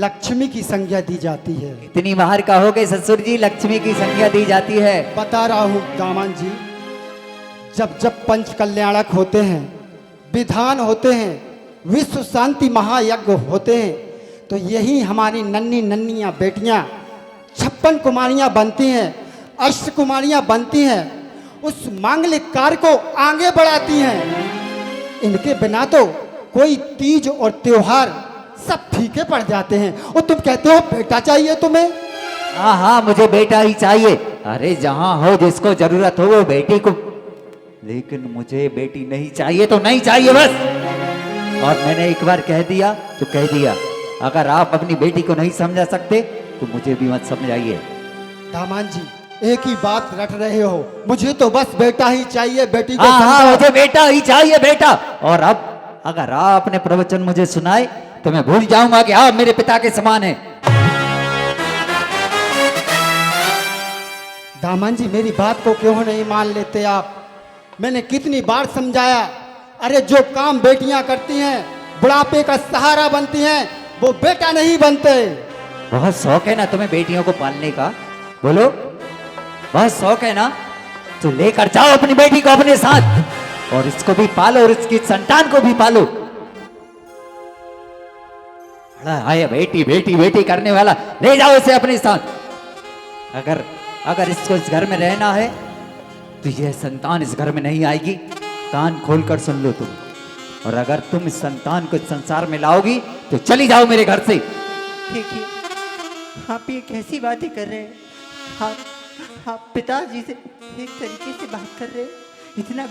लक्ष्मी की संज्ञा दी जाती है। इतनी बाहर कहोगे ससुर जी, लक्ष्मी की संज्ञा दी जाती है। बता रहा हूँ दामन जी, जब जब पंच कल्याणक होते हैं, विधान होते हैं, विश्व शांति महायज्ञ होते हैं, तो यही हमारी नन्ही नन्हियाँ बेटियाँ 56 कुमारियाँ बनती हैं, अष्ट कुमारियाँ बनती हैं, उस मांगलिक कार्य को आगे बढ़ाती हैं। इनके बिना तो कोई तीज और त्योहार सब फीके पड़ जाते हैं। और तुम कहते हो बेटा चाहिए तुम्हें। हाँ हाँ, मुझे बेटा ही चाहिए। अरे जहाँ हो, जिसको जरूरत हो वो बेटी को, लेकिन मुझे बेटी नहीं चाहिए तो नहीं चाहिए बस। और मैंने एक बार कह दिया तो कह दिया। अगर आप अपनी बेटी को नहीं समझा सकते तो मुझे भी मत समझाइए। दामन जी, एक ही बात रट रहे हो, मुझे तो बस बेटा ही चाहिए, बेटी को हाँ हाँ, समझाओ। मुझे बेटा ही चाहिए, बेटा। और अब अगर आप अपने प्रवचन मुझे सुनाए तो मैं भूल जाऊंगा कि आप मेरे पिता के समान हैं। दामन जी, मेरी बात को क्यों नहीं मान लेते आप? मैंने कितनी बार समझाया। अरे जो काम बेटियां करती हैं, बुढ़ापे का सहारा बनती हैं, वो बेटा नहीं बनते। बहुत शौक है ना तुम्हें बेटियों को पालने का? बोलो, बहुत शौक है ना? तो लेकर जाओ अपनी बेटी को अपने साथ, और इसको भी पालो और इसकी संतान को भी पालो। आया बेटी बेटी बेटी करने वाला, ले जाओ इसे अपने साथ। अगर इसको इस घर में रहना है तो यह संतान इस घर में नहीं आएगी। कान खोलकर सुन लो तुम। और अगर तुम इस संतान को इस संसार में लाओगी तो चली जाओ मेरे घर से। देखिए, आप ये कैसी बातें कर रहे हैं? आप पिताजी से एक तरीके से बात कर रहे हैं। इतना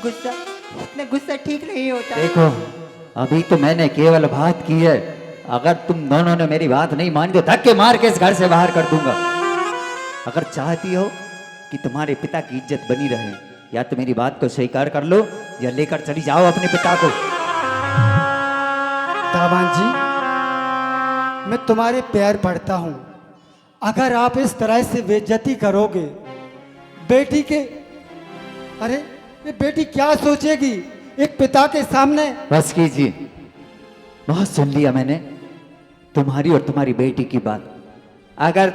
गुस्सा ठीक नहीं होता। देखो, अभी तो मैंने केवल बात की है। अगर तुम दोनों ने मेरी बात नहीं मानी तो धक्के मार के इस घर से बाहर कर दूंगा। अगर चाहती हो कि तुम्हारे पिता की इज्जत बनी रहे, या तो मेरी बात को स्वीकार कर लो या लेकर चली जाओ अपने पिता को। दामन जी, मैं तुम्हारे पैर पड़ता हूँ। अगर आप इस तरह से बेइज्जती करोगे बेटी के, अरे ये बेटी क्या सोचेगी एक पिता के सामने? बस कीजिए, बहुत सुन लिया मैंने तुम्हारी और तुम्हारी बेटी की बात। अगर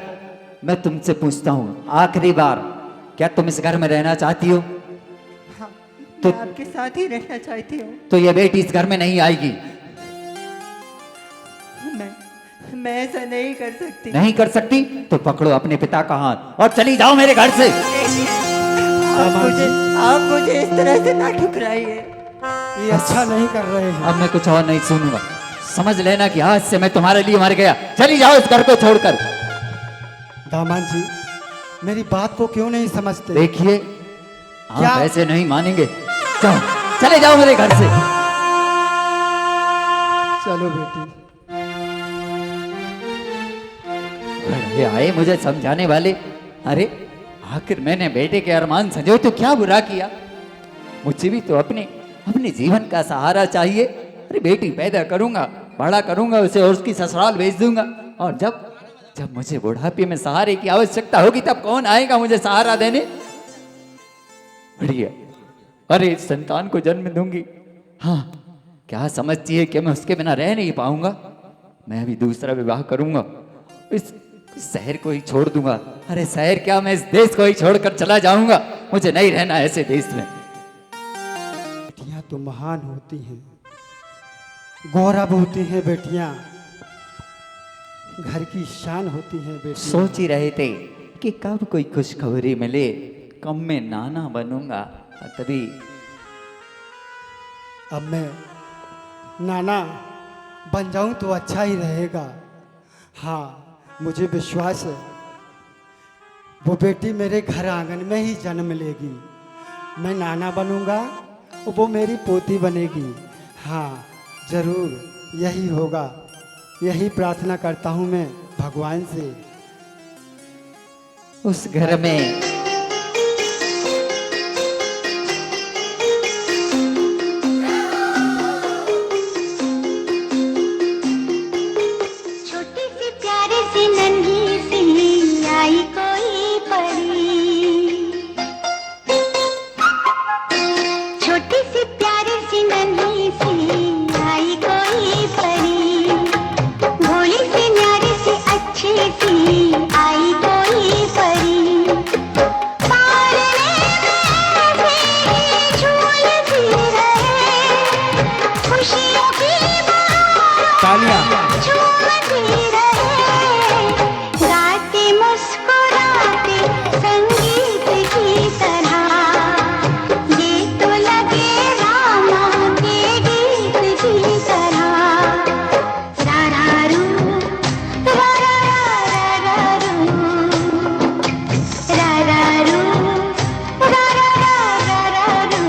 मैं तुमसे पूछता हूँ आखिरी बार, क्या तुम इस घर में रहना चाहती हो? हाँ, तो- मैं आपके साथ ही रहना चाहती हूँ। तो ये बेटी इस घर में नहीं आएगी। मैं ऐसा नहीं कर सकती। नहीं कर सकती तो पकड़ो अपने पिता का हाथ और चली जाओ मेरे घर से। आप मुझे इस तरह से ना ठुकराइए। ये अच्छा नहीं कर रहे हैं। अब मैं कुछ और नहीं सुनूंगा। समझ लेना कि आज से मैं तुम्हारे लिए मर गया। चली जाओ इस घर को छोड़कर। दामन जी, मेरी बात को क्यों नहीं समझते? देखिए, क्या? आप ऐसे नहीं मानेंगे। जाओ, चले जाओ मेरे घर से। चलो बेटी। ये आए मुझे समझाने वाले। अरे आखिर मैंने बेटे के अरमान संजोए तो क्या बुरा किया? मुझे भी तो अपने जीवन का सहारा चाहिए। अरे बेटी पैदा करूंगा, बड़ा करूंगा उसे और उसकी ससुराल भेज दूंगा। और जब मुझे बुढ़ापे में सहारे की आवश्यकता होगी तब कौन आएगा मुझे सहारा देने? बढ़िया, अरे संतान को जन्म दूंगी। हाँ, क्या समझती है कि मैं उसके बिना रह नहीं पाऊंगा? मैं भी दूसरा विवाह करूंगा, इस शहर को ही छोड़ दूंगा। अरे शहर क्या, मैं इस देश को ही छोड़कर चला जाऊंगा। मुझे नहीं रहना ऐसे देश में। बेटियां तो महान होती हैं, गौरव होती हैं बेटियां। घर की शान होती हैं बेटी। सोच ही रहे थे कि कब कोई खुशखबरी मिले, कब मैं नाना बनूंगा, और तभी अब मैं नाना बन जाऊं तो अच्छा ही रहेगा। हाँ, मुझे विश्वास है वो बेटी मेरे घर आंगन में ही जन्म लेगी। मैं नाना बनूंगा, वो मेरी पोती बनेगी। हाँ, जरूर यही होगा। यही प्रार्थना करता हूँ मैं भगवान से। उस घर में छोटी सी प्यारी सी नन्ही सी आई कोई परी, छोटी सी प्यारी सी नन्ही सी आई कोई परी, भोली सी न्यारी सी अच्छी सी आई कोई परी, पालने में ऐसे झूलती रहे, खुशियों की तालियां। झूमती रहे, गाते मुस्कुराते संगीत की तरह, ये तो लगे रामा के गीत की तरह। रारारू, रारारारारू, रारारू, रारारारारू।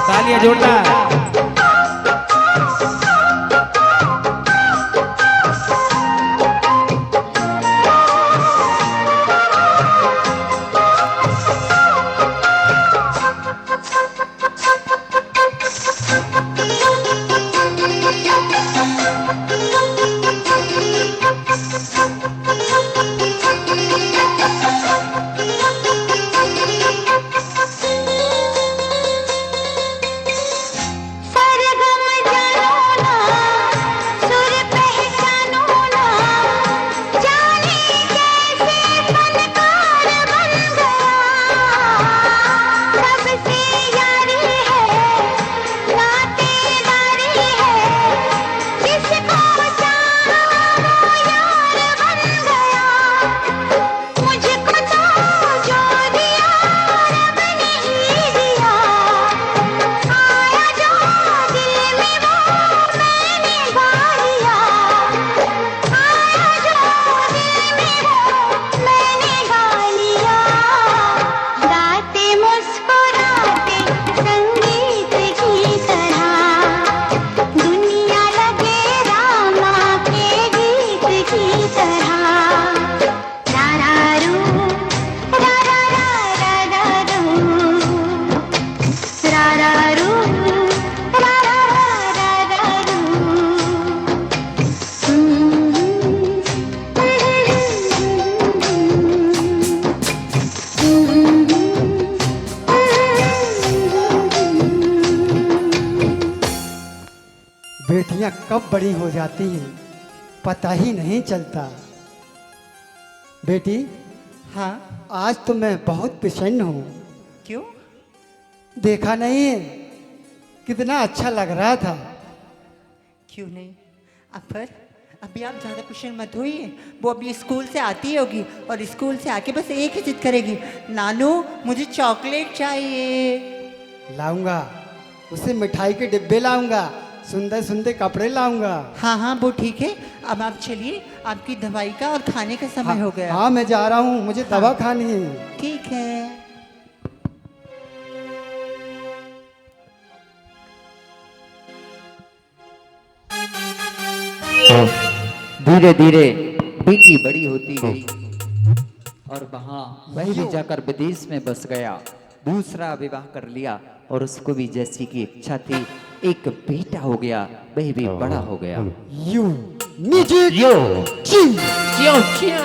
तालियां जोरदार। सरगम जानो ना, सुर पहचानो ना, जाने कैसे फनकार बन गया। सबसे यारी है, नातेदारी है, जिसको चाहा वो यार बन गया। मुझको तो जो दिया रब ने ही दिया, आया जो दिल में वो मैंने गा लिया, आया जो दिल में वो मैंने गा लिया। गाते मुस्कुराते संगीत की तरह, दुनिया लगे रामा के गीत की तरह। रारारू, रारारारारू, रारारू, रारारारारू। बेटियां कब बड़ी हो जाती हैं पता ही नहीं चलता। बेटी, हाँ, आज तो मैं बहुत प्रसन्न हूँ। क्यों? देखा नहीं है कितना अच्छा लग रहा था। क्यों नहीं? अब पर अभी आप ज़्यादा क्वेश्चन मत होइए। वो अभी स्कूल से आती होगी और स्कूल से आके बस एक ही जिद करेगी, नानू मुझे चॉकलेट चाहिए। लाऊंगा, उसे मिठाई के डिब्बे लाऊंगा, सुंदर सुंदर कपड़े लाऊंगा। हाँ हाँ, वो ठीक है। अब आप चलिए, आपकी दवाई का और खाने का समय हो गया। हाँ, मैं जा रहा हूँ, मुझे दवा खानी है। ठीक है। धीरे धीरे बेटी बड़ी होती गई और वहां वह भी जाकर विदेश में बस गया, दूसरा विवाह कर लिया और उसको भी जैसी की इच्छा थी एक बेटा हो गया, वह भी बड़ा हो गया। यू म्यूजिक यो ची। यो क्या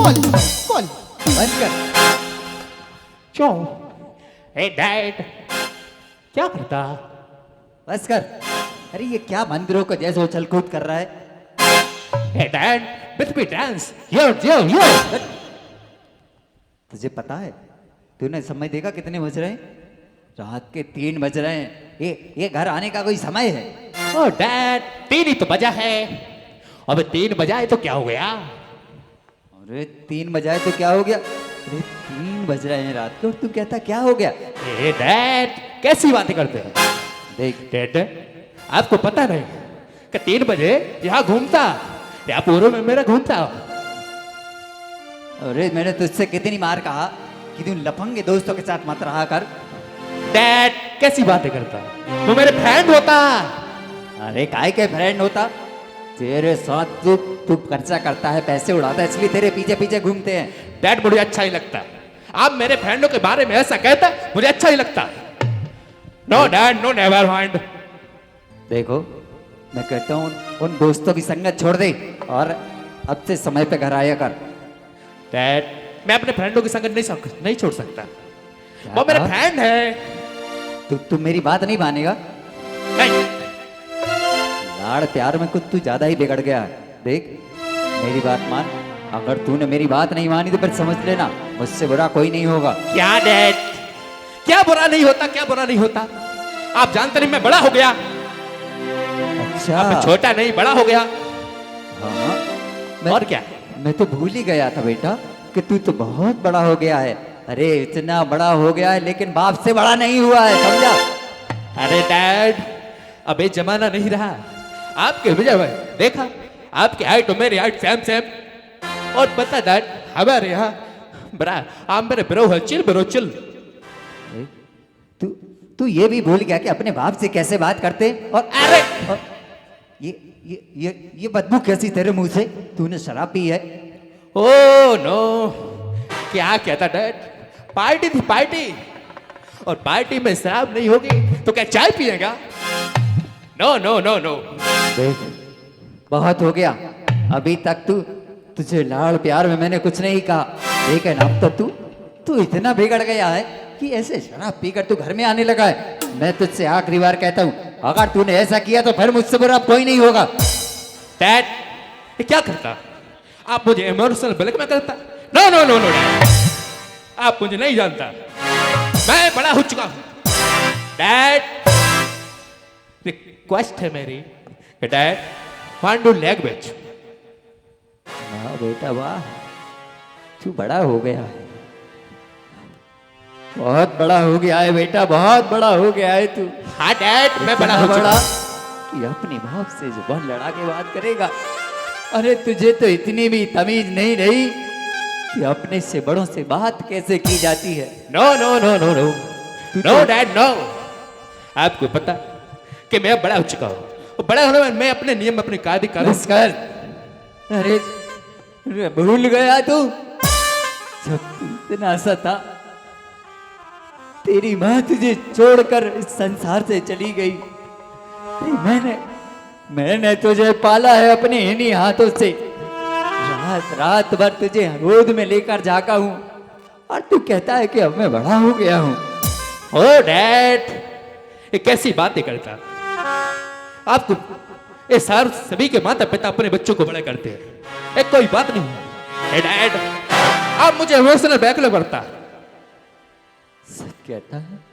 कॉल कॉल बंद कर। क्यों? हे डैड, क्या करता? बस कर। अरे ये क्या मंदिरों को जैसे उछल कूद कर रहा है। हे डैड, विथ मी डांस। यो। तुझे पता है, तूने समय देखा कितने बज रहे हैं? रात के 3 बज रहे हैं। ये घर आने का कोई समय है? ओ डैड, 3 ही तो बजा है। अबे 3 बजाए तो क्या हो गया? अरे 3 बजाए तो क्या हो गया? अरे 3 बज रहे हैं रात के और तू कहता क्या हो गया? हे डैड, कैसी बातें करते हैं? देख डैड, आपको पता नहीं कि 3 बजे यहाँ घूमता, यहाँ पूर्व में मेरा घूमता। अरे मैंने तुझसे कितनी बार कहा कि तू लफंगे दोस्तों के साथ मत रहा कर। डैड, कैसी बातें करता? वो मेरे फ्रेंड होता। अरे काय के फ्रेंड होता? तेरे साथ तू खर्चा करता है, पैसे उड़ाता है, इसलिए तेरे पीछे पीछे घूमते हैं। डैड, मुझे अच्छा ही लगता। आप मेरे फ्रेंडों के बारे में ऐसा कहता, मुझे अच्छा ही लगता। No dad, no, never mind. देखो, मैं कहता हूँ उन दोस्तों की संगत छोड़ दे और अब से समय पे घर आया कर। डैड, मैं अपने फ्रेंडों की संगत नहीं छोड़ सकता। वो मेरे कहा? फ्रेंड है। तू मेरी बात नहीं मानेगा? नहीं। लाड़ प्यार में कुछ तू ज्यादा ही बिगड़ गया है। देख, मेरी बात मान। अगर तूने मेरी बात नहीं मानी तो फिर समझ लेना मुझसे बुरा कोई नहीं होगा। क्या डैड? क्या बुरा नहीं होता? क्या बुरा नहीं होता? आप जानते नहीं, मैं बड़ा हो गया। अच्छा, मैं छोटा नहीं, बड़ा हो गया। हाँ, और क्या? मैं तो भूल ही गया था बेटा कि तू तो बहुत बड़ा हो गया है। अरे इतना बड़ा हो गया है लेकिन बाप से बड़ा नहीं हुआ है, समझा? अरे डैड, अब ये जमाना नहीं रहा। आपके वजह में देखा, आपकी हाइट और मेरी हाइट सेम। और पता डैड, हमारे यहाँ बड़ा आप मेरे ब्रो है। Chill bro, chill. तू तू ये भी भूल गया कि अपने बाप से कैसे बात करते? और अरे और ये बदबू कैसी तेरे मुंह से? तूने शराब पी है? ओ नो, क्या कहता डैड? पार्टी थी, पार्टी। और पार्टी में शराब नहीं होगी तो क्या चाय पिएगा? No no no no. देख, बहुत हो गया। अभी तक तुझे लाड़ प्यार में मैंने कुछ नहीं कहा, लेकिन अब तो तू इतना बिगड़ गया है कि ऐसे शराब पीकर तू घर में आने लगा है। मैं तुझसे आखिरी बार कहता हूँ, अगर तूने ऐसा किया तो फिर मुझसे बुरा कोई नहीं होगा। डैड, ये क्या करता? आप मुझे इमोशनल ब्लैकमेल करता? No no no no dad, आप मुझे नहीं जानता। मैं बड़ा हो चुका हूं। डैड, रिक्वेस्ट है मेरी कि डैड, वांट टू लेग बेच। वाह बेटा वाह, तू बड़ा हो गया है, बहुत बड़ा हो गया है बेटा, बहुत बड़ा हो गया है तू। हाँ डैड, मैं बड़ा हो इतना चुका बड़ा हूं। कि अपने बाप से जुबान लड़ा के बात करेगा। अरे तुझे तो इतनी भी तमीज नहीं रही कि अपने से बड़ों से बात कैसे की जाती है। No no no no no no dad, no. आपको पता कि मैं अब बड़ा हो चुका हूँ, और बड़ा होने में मैं अपने नियम, अपने कायदे का बस कर। अरे भूल गया तू? जब तू इतना सा था, तेरी माँ तुझे छोड़कर इस संसार से चली गई। मैंने तुझे पाला है अपने इन्हीं हाथों से। रात रात भर तुझे गोद में लेकर जागा हूं, और तू कहता है कि अब मैं बड़ा हो गया हूं। ओ डैड, ये कैसी बातें करता? आपको ये सार सभी के माता पिता अपने बच्चों को बड़े करते हैं, एक कोई बात नहीं। ए डैड, आप मुझे इमोशनल बैकले करता। सब कहता है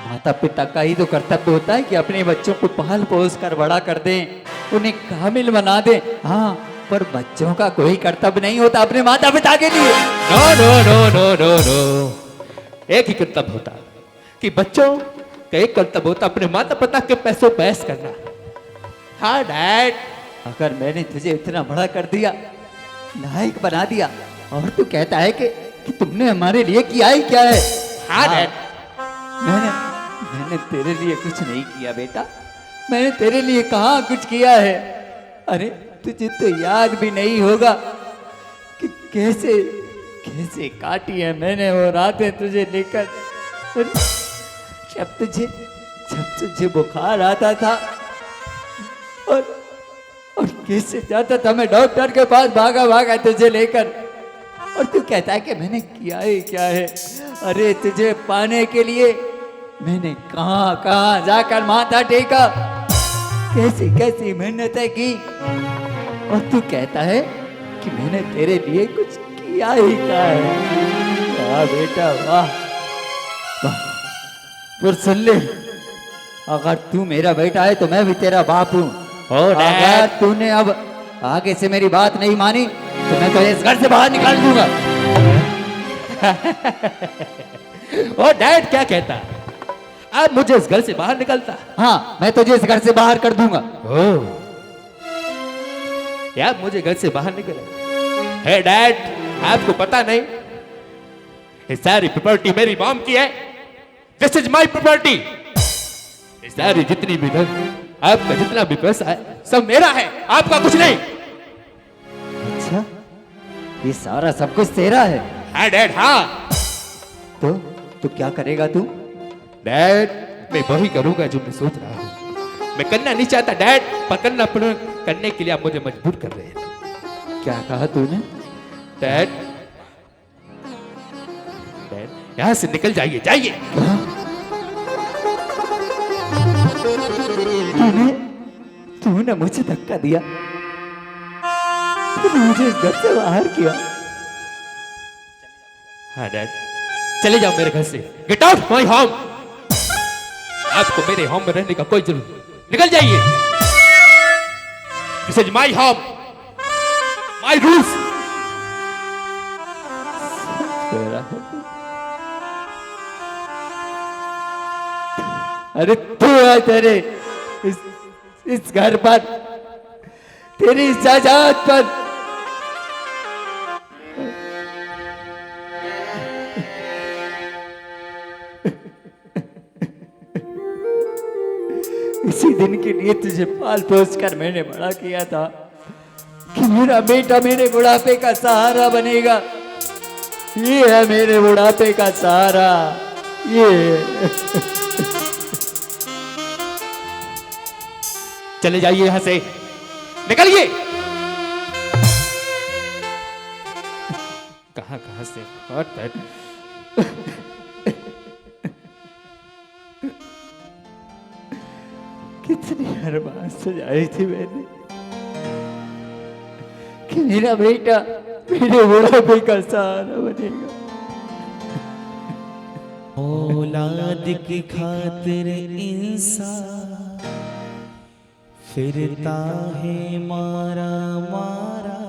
माता पिता का ही तो कर्तव्य होता है कि अपने बच्चों को पाल पोस कर बड़ा कर दें, उन्हें कामिल बना दें। हाँ, पर बच्चों का कोई कर्तव्य नहीं होता अपने माता पिता के लिए। No no no no no no, एक ही कर्तव्य होता कि बच्चों का एक कर्तव्य होता अपने माता पिता के पैसों पे ऐश करना। हाँ डैड, अगर मैंने तुझे इतना बड़ा कर दिया, लायक बना दिया, और तू कहता है कि तुमने हमारे लिए किया ही क्या है? हाँ डैड, मैंने तेरे लिए कुछ नहीं किया बेटा, मैंने तेरे लिए कहाँ कुछ किया है। अरे तुझे तो याद भी नहीं होगा कि कैसे कैसे काटी है मैंने वो रातें तुझे लेकर। जब तुझे बुखार आता था और कैसे जाता था मैं डॉक्टर के पास भागा भागा तुझे लेकर, और तू कहता है कि मैंने किया ही क्या है। अरे तुझे पाने के लिए मैंने कहां कहां जाकर माथा टेका, कैसी कैसी मेहनतें की, और तू कहता है कि मैंने तेरे लिए कुछ किया ही क्या है। वाह बेटा वाह वाह। पर सुन ले, अगर तू मेरा बेटा है तो मैं भी तेरा बाप हूँ। अगर तूने अब आगे से मेरी बात नहीं मानी तो मैं तो इस घर से बाहर निकाल दूंगा। ओ डैड क्या कहता है? अब मुझे इस घर से बाहर निकलता? हाँ, मैं तुझे इस घर से बाहर कर दूंगा। ओह, क्या मुझे घर से बाहर निकले? हे डैड, आपको पता नहीं ये सारी प्रॉपर्टी मेरी मॉम की है। This is my property. ये सारी जितनी भी धन, आपका जितना भी पैसा है, सब मेरा है, आपका कुछ नहीं। अच्छा, ये सारा सब कुछ तेरा है? हाँ डैड, हाँ। तो क्या करेगा तू? डैड, मैं वही करूंगा जो मैं सोच रहा हूँ। मैं करना नहीं चाहता डैड, पर करना करने के लिए आप मुझे मजबूर कर रहे हैं। क्या कहा तूने? डैड, डैड, यहां से निकल जाइए, जाइए। तूने मुझे धक्का दिया, तूने मुझे इस घर से बाहर किया। हाँ डैड, चले जाओ मेरे घर से। Get out my home. आपको मेरे होम में रहने का कोई जरूरत नहीं, निकल जाइए। This is my home, my rules. अरे तू है तेरे इस घर पर, तेरी इस जायदाद पर इसी दिन के लिए तुझे पाल पोस कर मैंने बड़ा किया था कि मेरा बेटा मेरे बुढ़ापे का सहारा बनेगा। ये है मेरे बुढ़ापे का सहारा, ये। चले जाइए यहां से, निकलिए। कहां कहां से कितनी अरमान सजाई थी मैंने कि मेरा बेटा मेरे बुढ़ापे का सहारा बनेगा। औलाद की खातिर इंसान फिरता है मारा मारा,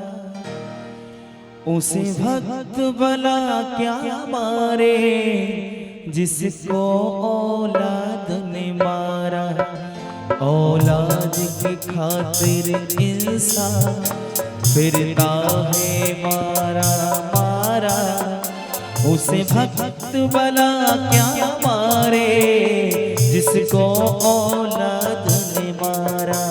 उसे भक्त भला क्या मारे जिसको औलाद ने मारा। औलाद की खातिर इंसान फिरता है मारा मारा, उसे भक्त भला क्या मारे जिसको औलाद ने मारा।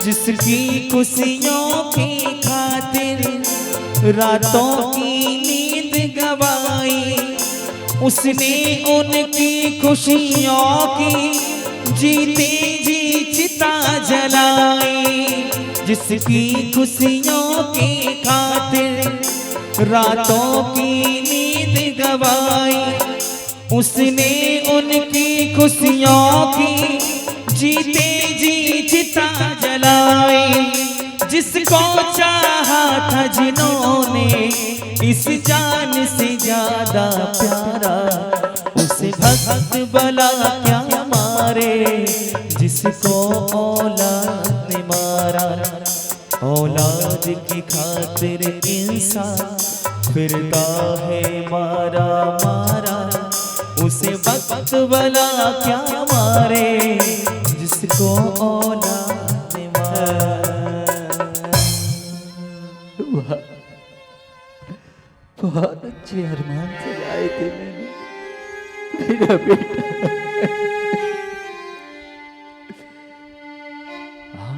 जिसकी खुशियों की खातिर रातों की नींद गवाई, उसने उनकी खुशियों की जीते जी चिता जलाई। जिसकी खुशियों की खातिर रातों की नींद गवाई, उसने उनकी खुशियों की जीते जी चिता जलाई। जिसको चाहा था जिन्होंने इस जान से ज्यादा प्यारा, उसे भक्त भला क्या मारे जिसको औलाद ने मारा। औलाद की खातिर इंसान फिरता है मारा मारा, उसे भक्त भला क्या मारे जिसको औलाद ने मारा। बहुत अच्छे अरमान से आए थे मैंने, मेरा बेटा। हाँ,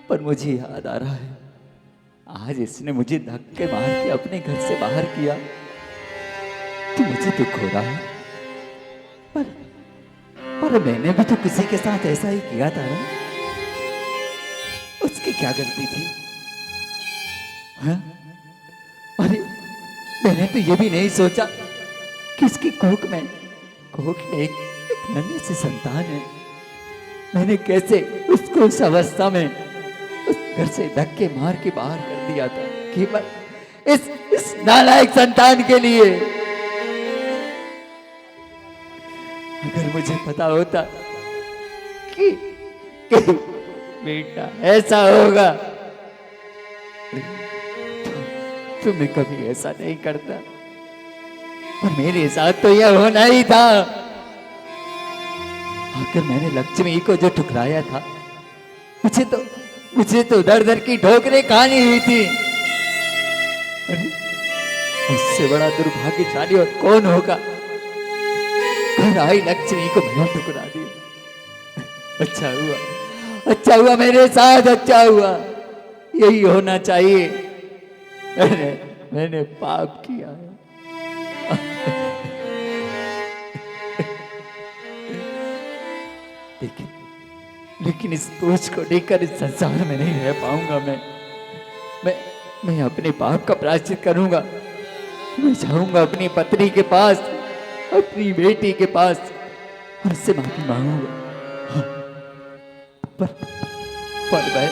पर मुझे याद आ रहा है, आज इसने मुझे धक्के मार के अपने घर से बाहर किया तो मुझे दुख हो रहा है। पर मैंने भी तो किसी के साथ ऐसा ही किया था ना। उसकी क्या गलती थी? हाँ? अरे मैंने तो ये भी नहीं सोचा कि उसकी कोख में एक नन्ही सी संतान है। मैंने कैसे उसको उस अवस्था में उस घर से धक्के मार के बाहर कर दिया था केवल इस नालायक संतान के लिए। अगर मुझे पता होता कि बेटा ऐसा होगा तो मैं कभी ऐसा नहीं करता। और मेरे साथ तो यह होना ही था। आखिर मैंने लक्ष्मी को जो ठुकराया था मुझे तो दर दर की ठोकरें खानी हुई थी। अरे उससे बड़ा दुर्भाग्यशाली और कौन होगा? घर आई लक्ष्मी को मैंने ठुकरा दिया। अच्छा हुआ मेरे साथ, अच्छा हुआ। यही होना चाहिए। मैंने पाप किया है। लेकिन इस बोझ को लेकर इस संसार में नहीं रह पाऊंगा। मैं अपने पाप का प्रायश्चित करूंगा। मैं जाऊंगा अपनी पत्नी के पास, अपनी बेटी के पास और उससे माफी मांगूंगा। पर मैं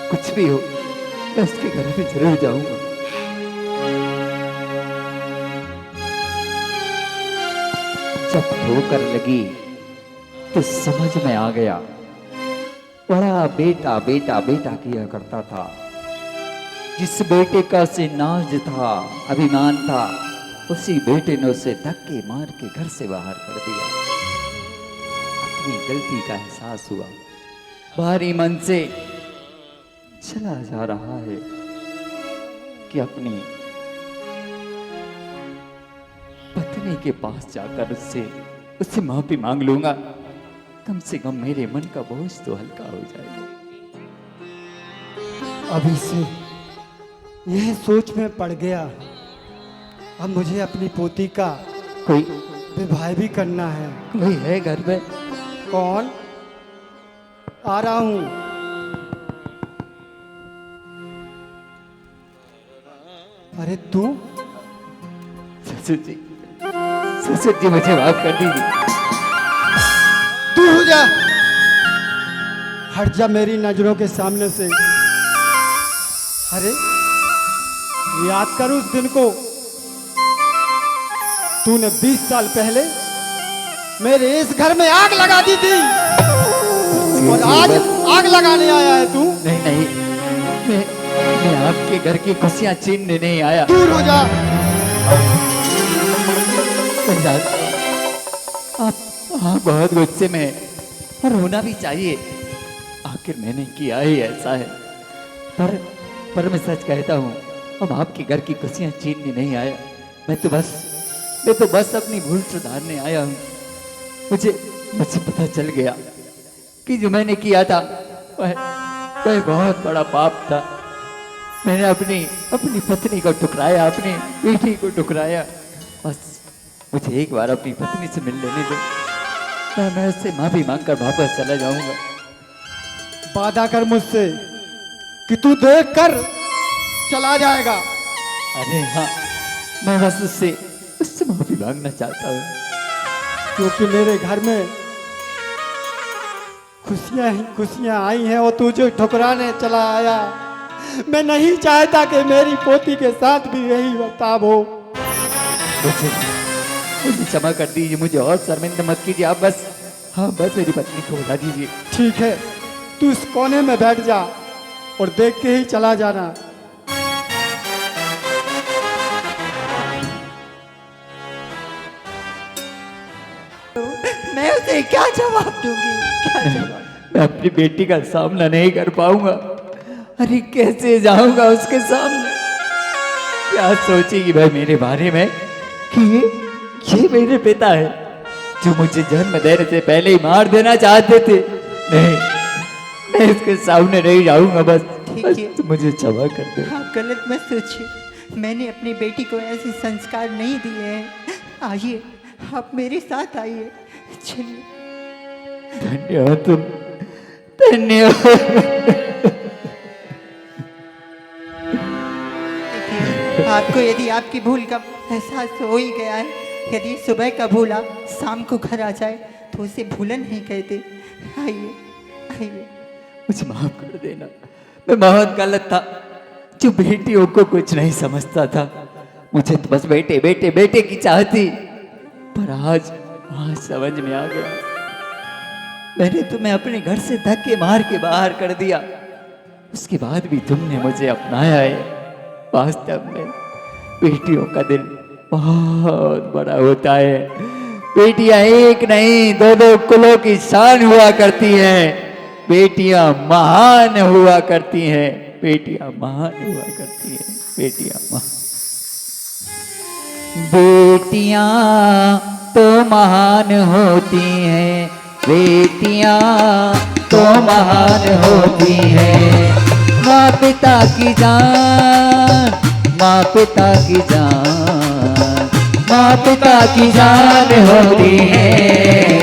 कुछ भी हो मैं उसके घर में जरूर जाऊंगा। जब ठोकर लगी तो समझ में आ गया, बड़ा बेटा बेटा बेटा किया करता था। जिस बेटे का उसे नाज था, अभिमान था, उसी बेटे ने उसे धक्के मार के घर से बाहर कर दिया। अपनी गलती का एहसास हुआ, भारी मन से चला जा रहा है कि अपनी पत्नी के पास जाकर उससे माफी मांग लूंगा। कम से कम मेरे मन का बोझ तो हल्का हो जाएगा। अभी से यह सोच में पड़ गया, अब मुझे अपनी पोती का कोई विवाह भी करना है। कोई है घर में? कौन? आ रहा हूं। अरे तू? ससुर जी मुझे माफ कर दीजिए। तू हो जा, हट जा मेरी नजरों के सामने से। अरे याद कर उस दिन को, तूने 20 साल पहले मेरे इस घर में आग लगा दी थी और आज आग लगाने आया है तू। नहीं, मैं आपके घर की खुशियां छीनने नहीं आया। दूर हो जा। आप बहुत गुस्से में, और होना भी चाहिए। आखिर मैंने किया ही ऐसा है। पर मैं सच कहता हूँ, अब आपके घर की खुशियां छीनने नहीं आया। मैं तो बस अपनी भूल सुधारने आया हूँ। मुझे पता चल गया कि जो मैंने किया था वह बहुत बड़ा पाप था। मैंने अपनी पत्नी को ठुकराया, अपनी बेटी को ठुकराया। बस मुझे एक बार अपनी पत्नी से मिल लेने दो, मैं उससे माफी मांगकर वापस चला जाऊंगा। वादा कर मुझसे कि तू देख कर चला जाएगा। अरे हाँ, मैं बस उससे माफी मांगना चाहता हूँ, क्योंकि मेरे घर में खुशियां ही खुशियां आई हैं और तू जो ठुकराने चला आया। मैं नहीं चाहता कि मेरी पोती के साथ भी यही बर्ताव हो। मुझे क्षमा कर दीजिए, मुझे और शर्मिंदा मत कीजिए। आप बस मेरी पत्नी को बुला दीजिए। ठीक है, तू इस कोने में बैठ जा और देख के ही चला जाना। मैं उसे क्या जवाब दूंगी? क्या जवाब? मैं अपनी बेटी का सामना नहीं कर पाऊंगा। अरे कैसे जाऊंगा उसके सामने? क्या सोचेगी वह मेरे बारे में कि ये मेरे पिता है जो मुझे जन्म देने से पहले ही मार देना चाहते थे। नहीं, मैं इसके सामने नहीं जाऊंगा। बस देखिए तो मुझे क्षमा कर दे। आप गलत मत सोचिए, मैंने अपनी बेटी को ऐसे संस्कार नहीं दिए हैं। आइए, आप मेरे साथ आइए, चलिए। धन्य हो तुम, धन्य हो। देखिए, आपको यदि आपकी भूल का एहसास हो ही गया है, यदि सुबह का भूला शाम को घर आ जाए तो उसे भूलन नहीं कहते। आइए आइए। मुझे माफ कर देना, मैं बहुत गलत था, जो बेटियों को कुछ नहीं समझता था। मुझे तो बस बेटे बेटे बेटे की चाहती, पर आज समझ में आ गया। मैंने तुम्हें अपने घर से धक्के मार के बाहर कर दिया, उसके बाद भी तुमने मुझे अपनाया है। वास्तव में बेटियों का दिल बहुत बड़ा होता है। बेटियां एक नहीं, दो दो कुलों की शान हुआ करती हैं। बेटियां महान हुआ करती हैं, बेटियां महान हुआ करती हैं, बेटियां महान। बेटियां तो महान होती हैं, बेटियां तो महान होती हैं। माँ पिता की जान, माँ पिता की जान, माँ पिता की जान होती है।